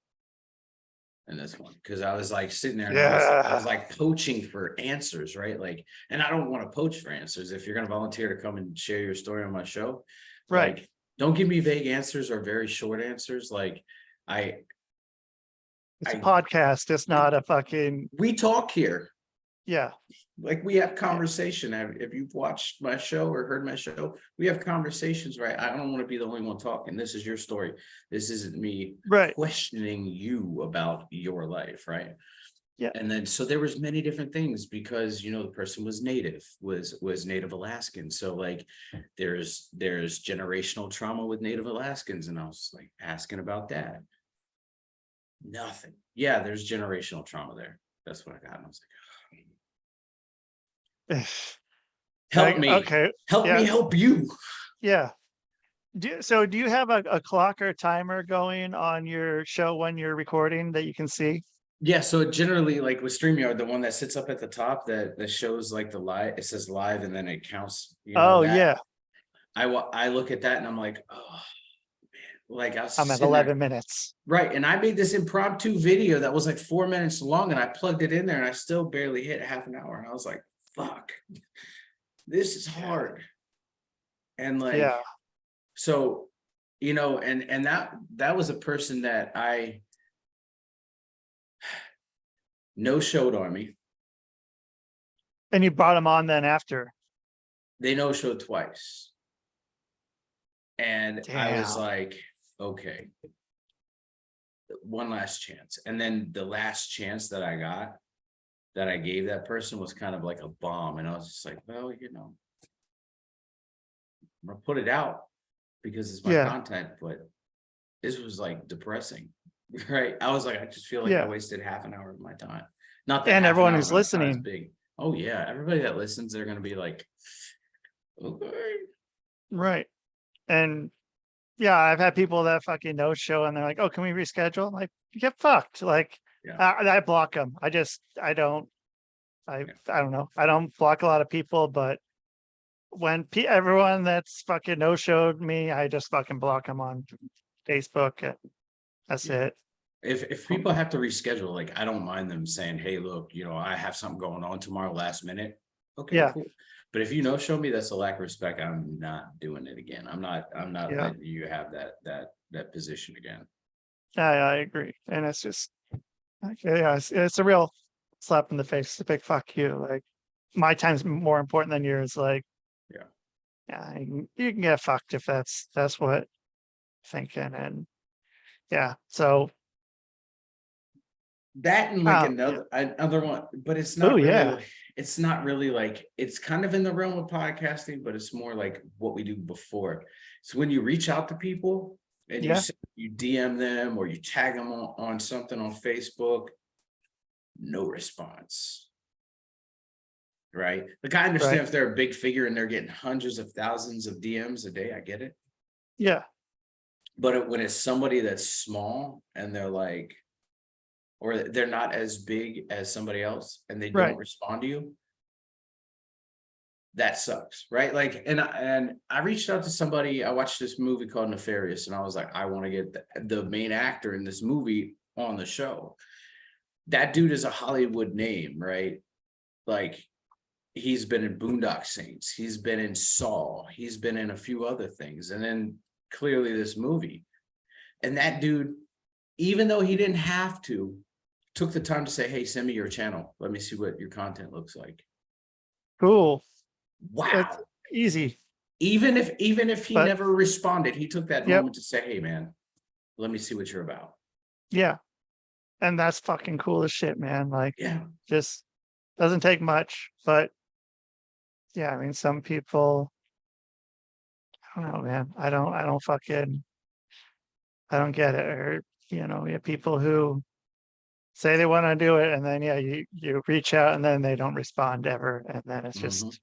in this one because I was like sitting there and I was like poaching for answers, right? Like, and I don't want to poach for answers. If you're going to volunteer to come and share your story on my show, Right. like, don't give me vague answers or very short answers. Like, It's a podcast. It's not a fucking, we talk here. yeah. Like, we have conversation. If you've watched my show or heard my show, we have conversations, right? I don't want to be the only one talking. This is your story. This isn't me Right. questioning you about your life, right? Yeah. And then so there was many different things because, you know, the person was Native Alaskan. So like there's generational trauma with Native Alaskans, and I was like asking about that. Nothing. Yeah, there's generational trauma there. That's what I got. And I was like, help me. Okay. Help me help you. Yeah. So do you have a clock or timer going on your show when you're recording that you can see? Yeah, so generally, like with StreamYard, the one that sits up at the top that shows like the live, it says live and then it counts. You know, yeah. I look at that and I'm like, oh man, like I'm at 11 minutes. Right, and I made this impromptu video that was like 4 minutes long, and I plugged it in there, and I still barely hit half an hour, and I was like, fuck, this is hard. And like, yeah. So, you know, and that was a person that I no showed on me. And you brought them on then after? They no showed twice. And I was Damn. like, okay, one last chance. And then the last chance that I got, that I gave that person, was kind of like a bomb. And I was just like, well, you know, I'm gonna put it out because it's my content, but this was like depressing. Right. I was like, I just feel like I wasted half an hour of my time. Not that. And everyone who's listening. Big. Oh yeah. Everybody that listens, they're gonna be like, okay. Right. And yeah, I've had people that fucking no show and they're like, oh, can we reschedule? I'm like, get fucked. Like, I block them. I don't know. I don't block a lot of people, but when everyone that's fucking no showed me, I just fucking block them on Facebook. That's it. If people have to reschedule, like, I don't mind them saying, hey, look, you know, I have something going on tomorrow last minute. Okay, cool. But if you no show me, that's a lack of respect. I'm not doing it again. I'm not letting you have that position again. I agree. And it's just it's a real slap in the face. It's a big fuck you. Like, my time's more important than yours. Like, you can get fucked if that's what I'm thinking. And so that and like another one, but it's not it's not really like, it's kind of in the realm of podcasting, but it's more like what we do before. So when you reach out to people and you DM them or you tag them on something on Facebook, no response. Right? Like, I understand if they're a big figure and they're getting hundreds of thousands of DMs a day, I get it. Yeah. But when it's somebody that's small and they're like, or they're not as big as somebody else and they don't respond to you, that sucks, right? Like, and I reached out to somebody. I watched this movie called Nefarious, and I was like, I want to get the main actor in this movie on the show. That dude is a Hollywood name, right? Like, he's been in Boondock Saints, he's been in Saw, he's been in a few other things, and then clearly this movie. And that dude, even though he didn't have to, took the time to say, hey, send me your channel, let me see what your content looks like. Cool. Wow. That's easy. Even if he never responded, he took that moment to say, hey man, let me see what you're about. Yeah. And that's fucking cool as shit, man. Like, just doesn't take much, but I mean, some people, I don't know, man. I don't get it. Or, you know, we have people who say they want to do it, and then you reach out and then they don't respond ever, and then it's just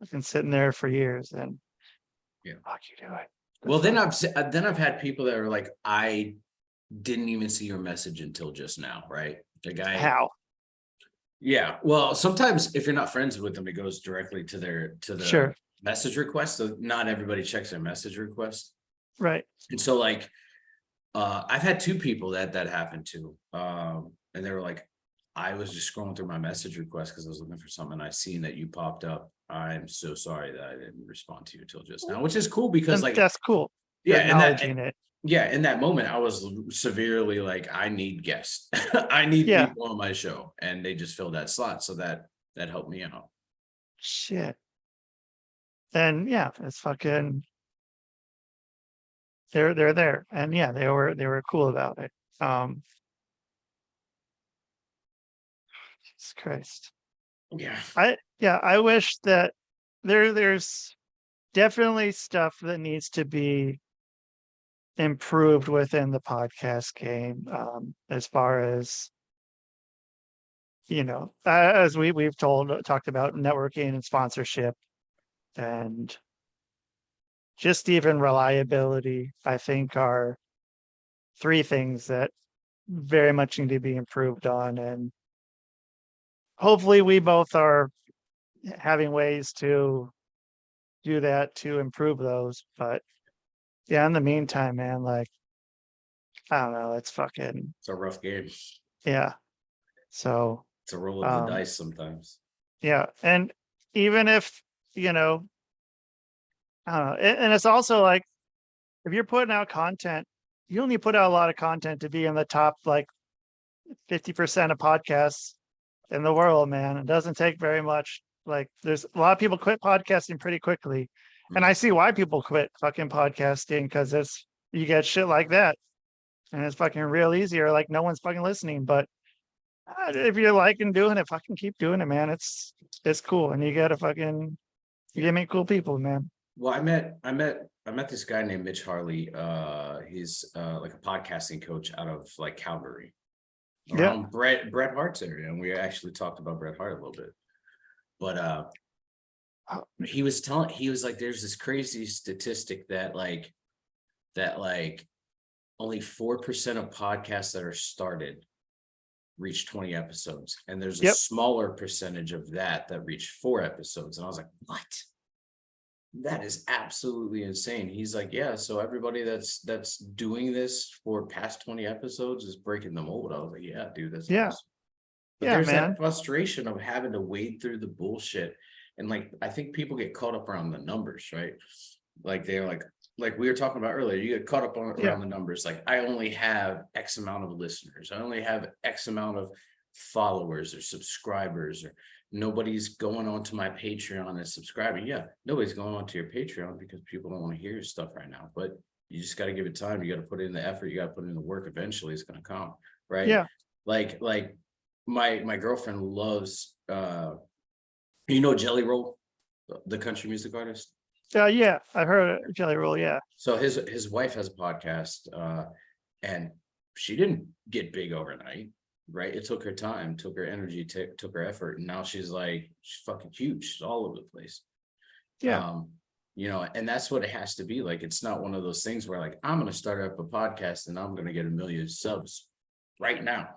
I've been sitting there for years, and Yeah. fuck you do it. Well, then I've had people that are like, I didn't even see your message until just now, right? The guy. How? Yeah. Well, sometimes if you're not friends with them, it goes directly to the Sure. message request. So not everybody checks their message request. Right. And so like, I've had two people that happened to, and they were like, I was just scrolling through my message request because I was looking for something and I seen that you popped up. I'm so sorry that I didn't respond to you until just now, which is cool because And like, that's cool. yeah, and Acknowledging it. yeah, in that moment, I was severely like, I need guests. I need Yeah. people on my show, and they just filled that slot, so that helped me out. Shit. And yeah, it's fucking. They're there, and yeah, they were cool about it. Jesus Christ. Yeah, I wish that there's definitely stuff that needs to be improved within the podcast game, as far as, you know, as we've talked about networking and sponsorship, and just even reliability, I think, are three things that very much need to be improved on. And hopefully we both are having ways to do that to improve those. But yeah, in the meantime, man, like, I don't know, it's fucking, it's a rough game. yeah. So It's a roll of the dice sometimes. yeah. And even if, you know, I don't know, and it's also like, if you're putting out content, you only put out a lot of content to be in the top like 50% of podcasts in the world, man. It doesn't take very much. Like, there's a lot of people quit podcasting pretty quickly. And I see why people quit fucking podcasting, because you get shit like that. And it's fucking real easy, or like no one's fucking listening. But if you're liking doing it, fucking keep doing it, man. It's cool. And you meet cool people, man. Well, I met this guy named Mitch Harley. He's like a podcasting coach out of like Calgary, around Bret Hart's area, and we actually talked about Bret Hart a little bit. But he was like, there's this crazy statistic that only 4% of podcasts that are started reach 20 episodes, and there's a smaller percentage of that reach 4 episodes. And I was like, what? That is absolutely insane. He's like, yeah, so everybody that's doing this for past 20 episodes is breaking the mold. I was like, yeah, dude, that's awesome. But there's man. that frustration of having to wade through the bullshit. And like, I think people get caught up around the numbers, right? Like they're like we were talking about earlier, you get caught up around the numbers. Like, I only have X amount of listeners. I only have X amount of followers or subscribers, or nobody's going on to my Patreon and subscribing. Yeah, nobody's going on to your Patreon because people don't want to hear your stuff right now. But you just got to give it time. You got to put in the effort. You got to put in the work. Eventually, it's going to come, right? Yeah. Like my girlfriend loves, Jelly Roll, the country music artist. Yeah, I've heard of Jelly Roll. Yeah. So his wife has a podcast, and she didn't get big overnight. Right, it took her time, took her energy, took her effort, and now she's fucking huge. She's all over the place. Yeah, and that's what it has to be. Like, it's not one of those things where like, I'm gonna start up a podcast and I'm gonna get 1 million subs right now.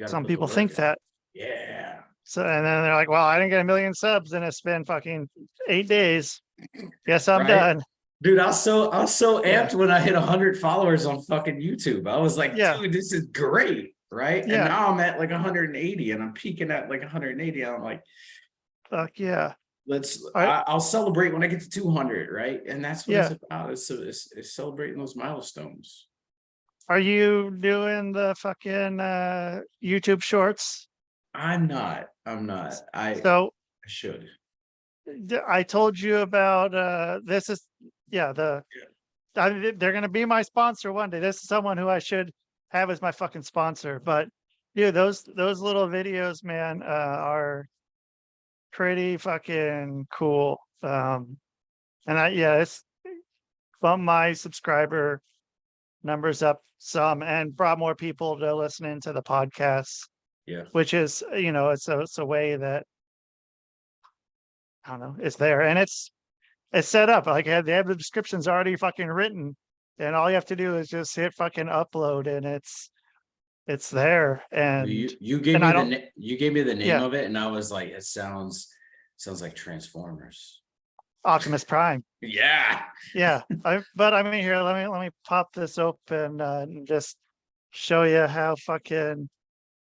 Some people think that. Yeah. So, and then they're like, well, I didn't get 1 million subs and it's been fucking 8 days. Guess I'm done. Dude, I was so amped when I hit 100 followers on fucking YouTube. I was like, dude, this is great. Right. Yeah. And now I'm at like 180 and I'm peaking at like 180. I'm like, fuck yeah. I'll celebrate when I get to 200. Right. And that's what it's about. It's celebrating those milestones. Are you doing the fucking YouTube shorts? I'm not. I should. I told you about this is they're going to be my sponsor one day. This is someone who I should have as my fucking sponsor. But dude, those little videos, man, are pretty fucking cool. And it's bumped my subscriber numbers up some and brought more people to listening to the podcast. Yeah, which is, it's a way that I don't know, it's there, and it's set up. Like they have the descriptions already fucking written, and all you have to do is just hit fucking upload, and it's there. You gave And me I don't, you gave me the name yeah, of it, and I was like, it sounds like Transformers. Optimus Prime. Yeah. Yeah, but I mean, here, let me pop this open and just show you how fucking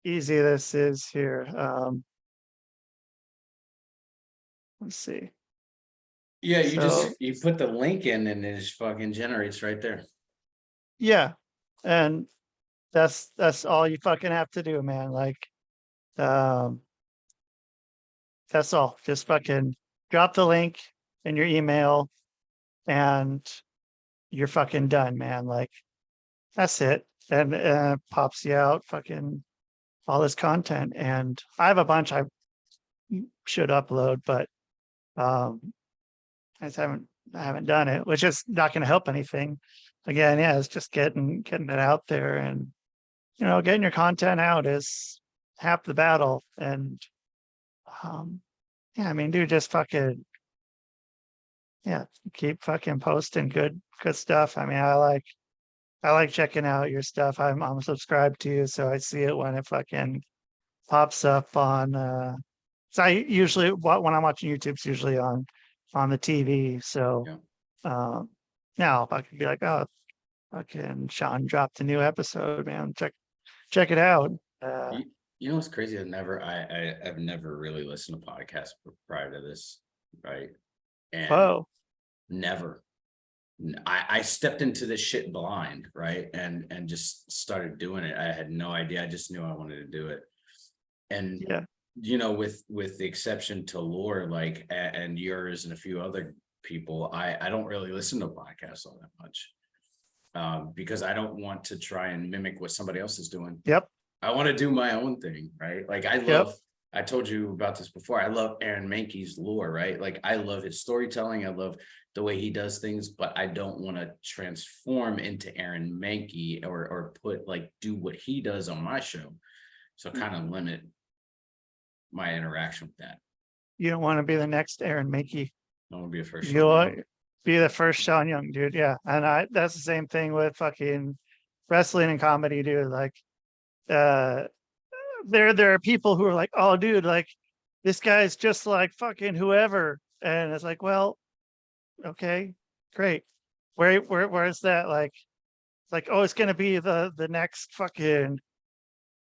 easy this is here. Let's see. Yeah, So you put the link in and it just fucking generates right there. yeah, and that's all you fucking have to do, man. Like, um, that's all. Just fucking drop the link in your email, and you're fucking done, man. Like, that's it. And it pops you out fucking all this content. And I have a bunch I should upload, but I just haven't done it, which is not going to help anything. Again, yeah, it's just getting it out there, and getting your content out is half the battle. And yeah, I mean, dude, just fucking keep fucking posting good stuff. I mean, I like checking out your stuff. I'm subscribed to you, so I see it when it fucking pops up on so I usually, when I'm watching YouTube, it's usually on the TV. So Yeah. now if I could be like, oh, fucking Sean dropped a new episode, man, check it out. You know what's crazy? I've never really listened to podcasts prior to this, right? And Whoa. never. I stepped into this shit blind, right? And just started doing it. I had no idea. I just knew I wanted to do it. And Yeah. with the exception to Lore, like, and yours and a few other people, I don't really listen to podcasts all that much. Because I don't want to try and mimic what somebody else is doing. Yep. I want to do my own thing, right? Like I told you about this before. I love Aaron Mahnke's lore, right? Like I love his storytelling. I love the way he does things, but I don't want to transform into Aaron Mahnke or do what he does on my show. So kind of limit my interaction with that. You don't want to be the next Aaron Mahnke. I want to be a first. You'll be the first Seanyoung, dude. Yeah. And that's the same thing with fucking wrestling and comedy, dude. Like, there are people who are like, oh, dude, like this guy's just like fucking whoever. And it's like, well, okay, great. Where is that? Like, it's like, oh, it's gonna be the next fucking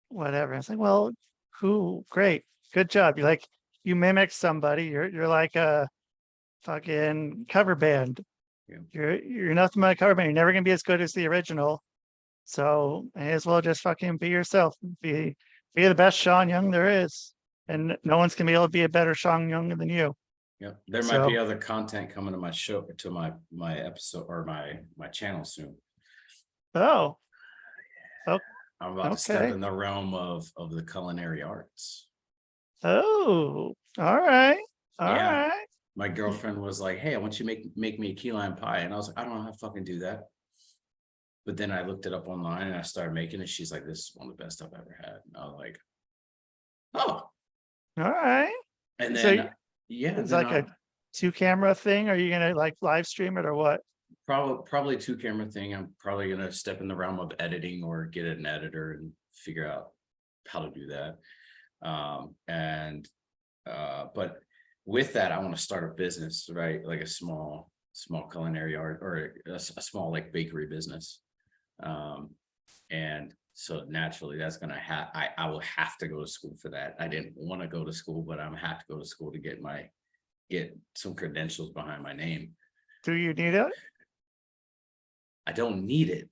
whatever. It's like, well, who? Great, good job. You mimic somebody. You're like a fucking cover band. Yeah. You're nothing but a cover band. You're never gonna be as good as the original. So may as well just fucking be yourself. Be the best Seanyoung there is, and no one's gonna be able to be a better Seanyoung than you. Yeah, there might be other content coming to my show, to my episode or my channel soon. Oh, I'm about to step in the realm of the culinary arts. Oh, all right. All right. My girlfriend was like, hey, I want you to make me a key lime pie. And I was like, I don't know how to fucking do that. But then I looked it up online and I started making it. She's like, this is one of the best I've ever had. And I was like, oh. All right. And then, it's like a 2-camera thing. Are you going to like live stream it or what? Probably 2-camera thing. I'm probably going to step in the realm of editing or get an editor and figure out how to do that. But with that, I want to start a business, right? Like a small culinary art or a small like bakery business. And so naturally that's going to I will have to go to school for that. I didn't want to go to school, but I'm have to go to school to get some credentials behind my name. Do you need it? I don't need it.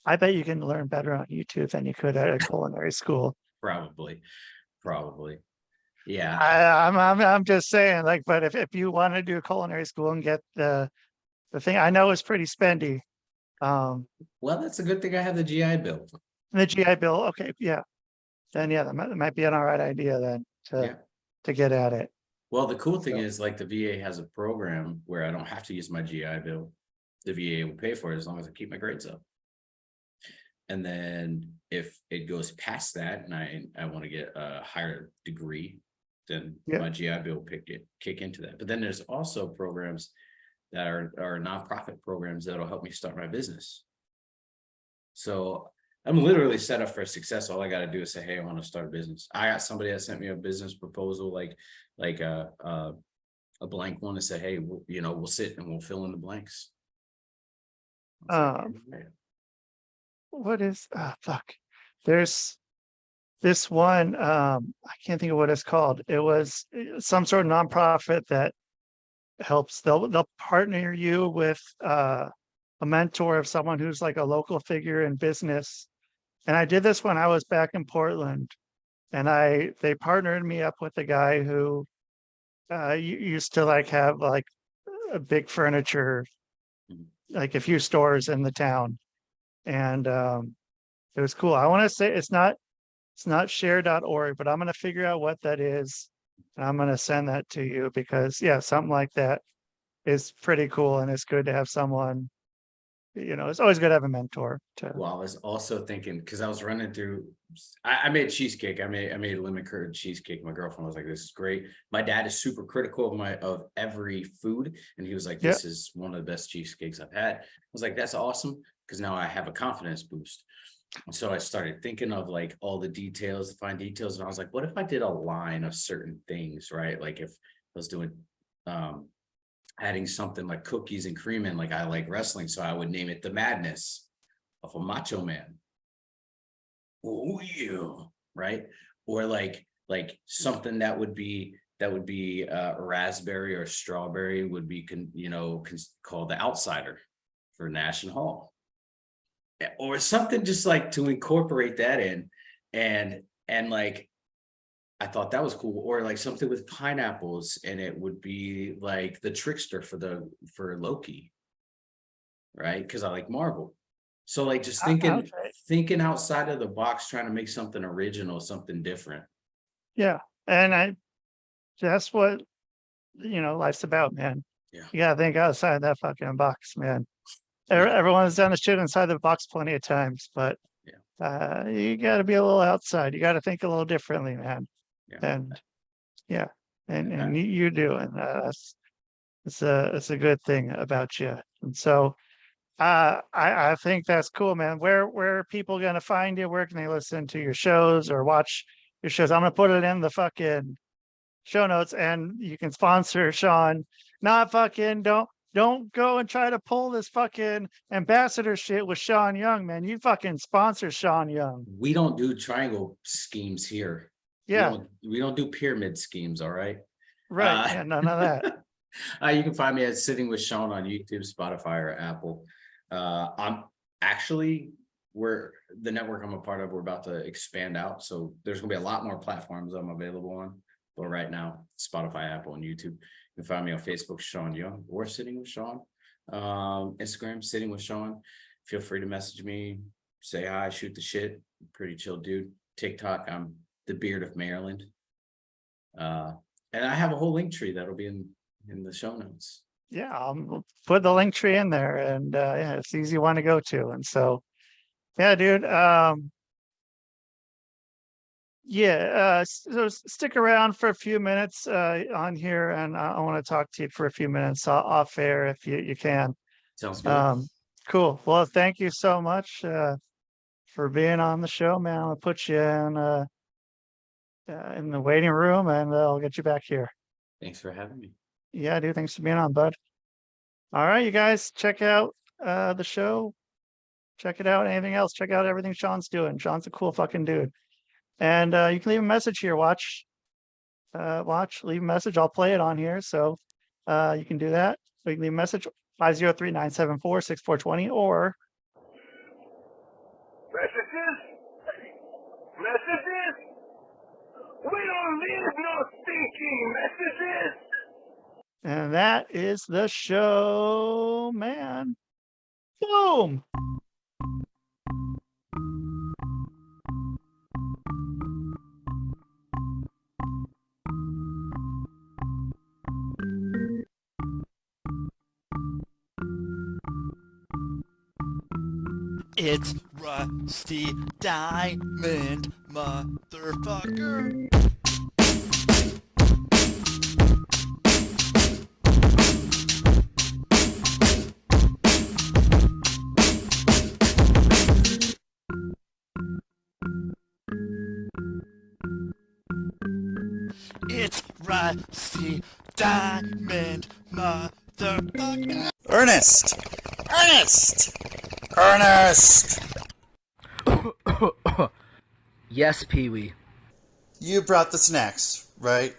I bet you can learn better on YouTube than you could at a culinary school. Probably. Yeah. I'm just saying, like, but if you want to do a culinary school and get the thing, I know it's pretty spendy. Well, that's a good thing I have the GI Bill. The GI Bill, okay, yeah. Then that might be an all right idea then to get at it. Well, the cool thing is like the VA has a program where I don't have to use my GI Bill. The VA will pay for it as long as I keep my grades up. And then if it goes past that and I want to get a higher degree, then Yeah. my GI Bill will kick into that. But then there's also programs that are nonprofit programs that'll help me start my business. So I'm literally set up for success. All I got to do is say, hey, I want to start a business. I got somebody that sent me a business proposal, like a blank one, and said, hey, we'll sit and we'll fill in the blanks. What is fuck? There's this one, I can't think of what it's called. It was some sort of nonprofit that helps. They'll partner you with a mentor of someone who's like a local figure in business. And I did this when I was back in Portland, and they partnered me up with a guy who used to like have like a big furniture, like a few stores in the town. And it was cool. I want to say it's not share.org, but I'm going to figure out what that is. And I'm going to send that to you because something like that is pretty cool. And it's good to have someone, it's always good to have a mentor. Well, I was also thinking, because I was running through, I made cheesecake. I made a lemon curd cheesecake. My girlfriend was like, this is great. My dad is super critical of every food. And he was like, this is one of the best cheesecakes I've had. I was like, that's awesome. Because now I have a confidence boost. And so I started thinking of like all the details, the fine details. And I was like, what if I did a line of certain things, right? Like if I was doing, adding something like cookies and cream in, like I like wrestling. So I would name it The Madness of a Macho Man. Oh, yeah. Right. Or like something that would be raspberry or strawberry would be, called The Outsider for Nash and Hall. Or something just like to incorporate that in, and like I thought that was cool. Or like something with pineapples, and it would be like the trickster for Loki, right? Because I like Marvel. So like just thinking outside of the box, trying to make something original, something different. Yeah, and that's what life's about, man. Yeah, you gotta think outside that fucking box, man. Everyone's done the shit inside the box plenty of times, but you got to be a little outside. You got to think a little differently, man. And you do, and it's a good thing about you. And so I think that's cool, man. Where are people gonna find you? Where can they listen to your shows or watch your shows? I'm gonna put it in the fucking show notes, and you can sponsor Sean. Not fucking Don't go and try to pull this fucking ambassador shit with Sean Young, man. You fucking sponsor Sean Young. We don't do triangle schemes here. Yeah. We don't do pyramid schemes, all right? Right. None of that. You can find me at Sitting with Sean on YouTube, Spotify, or Apple. I'm actually, the network I'm a part of, we're about to expand out. So there's going to be a lot more platforms I'm available on. But right now, Spotify, Apple, and YouTube. You can find me on Facebook, Sean Young, or Sitting with Sean. Instagram, Sitting with Sean. Feel free to message me, say hi, shoot the shit. Pretty chill dude. TikTok, I'm the Beard of Maryland. And I have a whole link tree that'll be in the show notes. Yeah, I'll put the link tree in there, and it's an easy one to go to. And so, dude. So stick around for a few minutes on here, and I want to talk to you for a few minutes off air if you can. Sounds good. Cool. Well, thank you so much for being on the show, man. I'll put you in the waiting room, and I'll get you back here. Thanks for having me. Yeah, dude. Thanks for being on, bud. All right, you guys, check out the show. Check it out. Anything else? Check out everything Sean's doing. Sean's a cool fucking dude. And you can leave a message here. Leave a message. I'll play it on here. So you can do that. So you can leave a message 503-974-6420 or messages. We don't leave no stinking messages. And that is the show, man. Boom. It's Rusty Diamond, motherfucker. It's Rusty Diamond, motherfucker. Ernest! Ernest! Ernest! Yes, Pee-wee. You brought the snacks, right?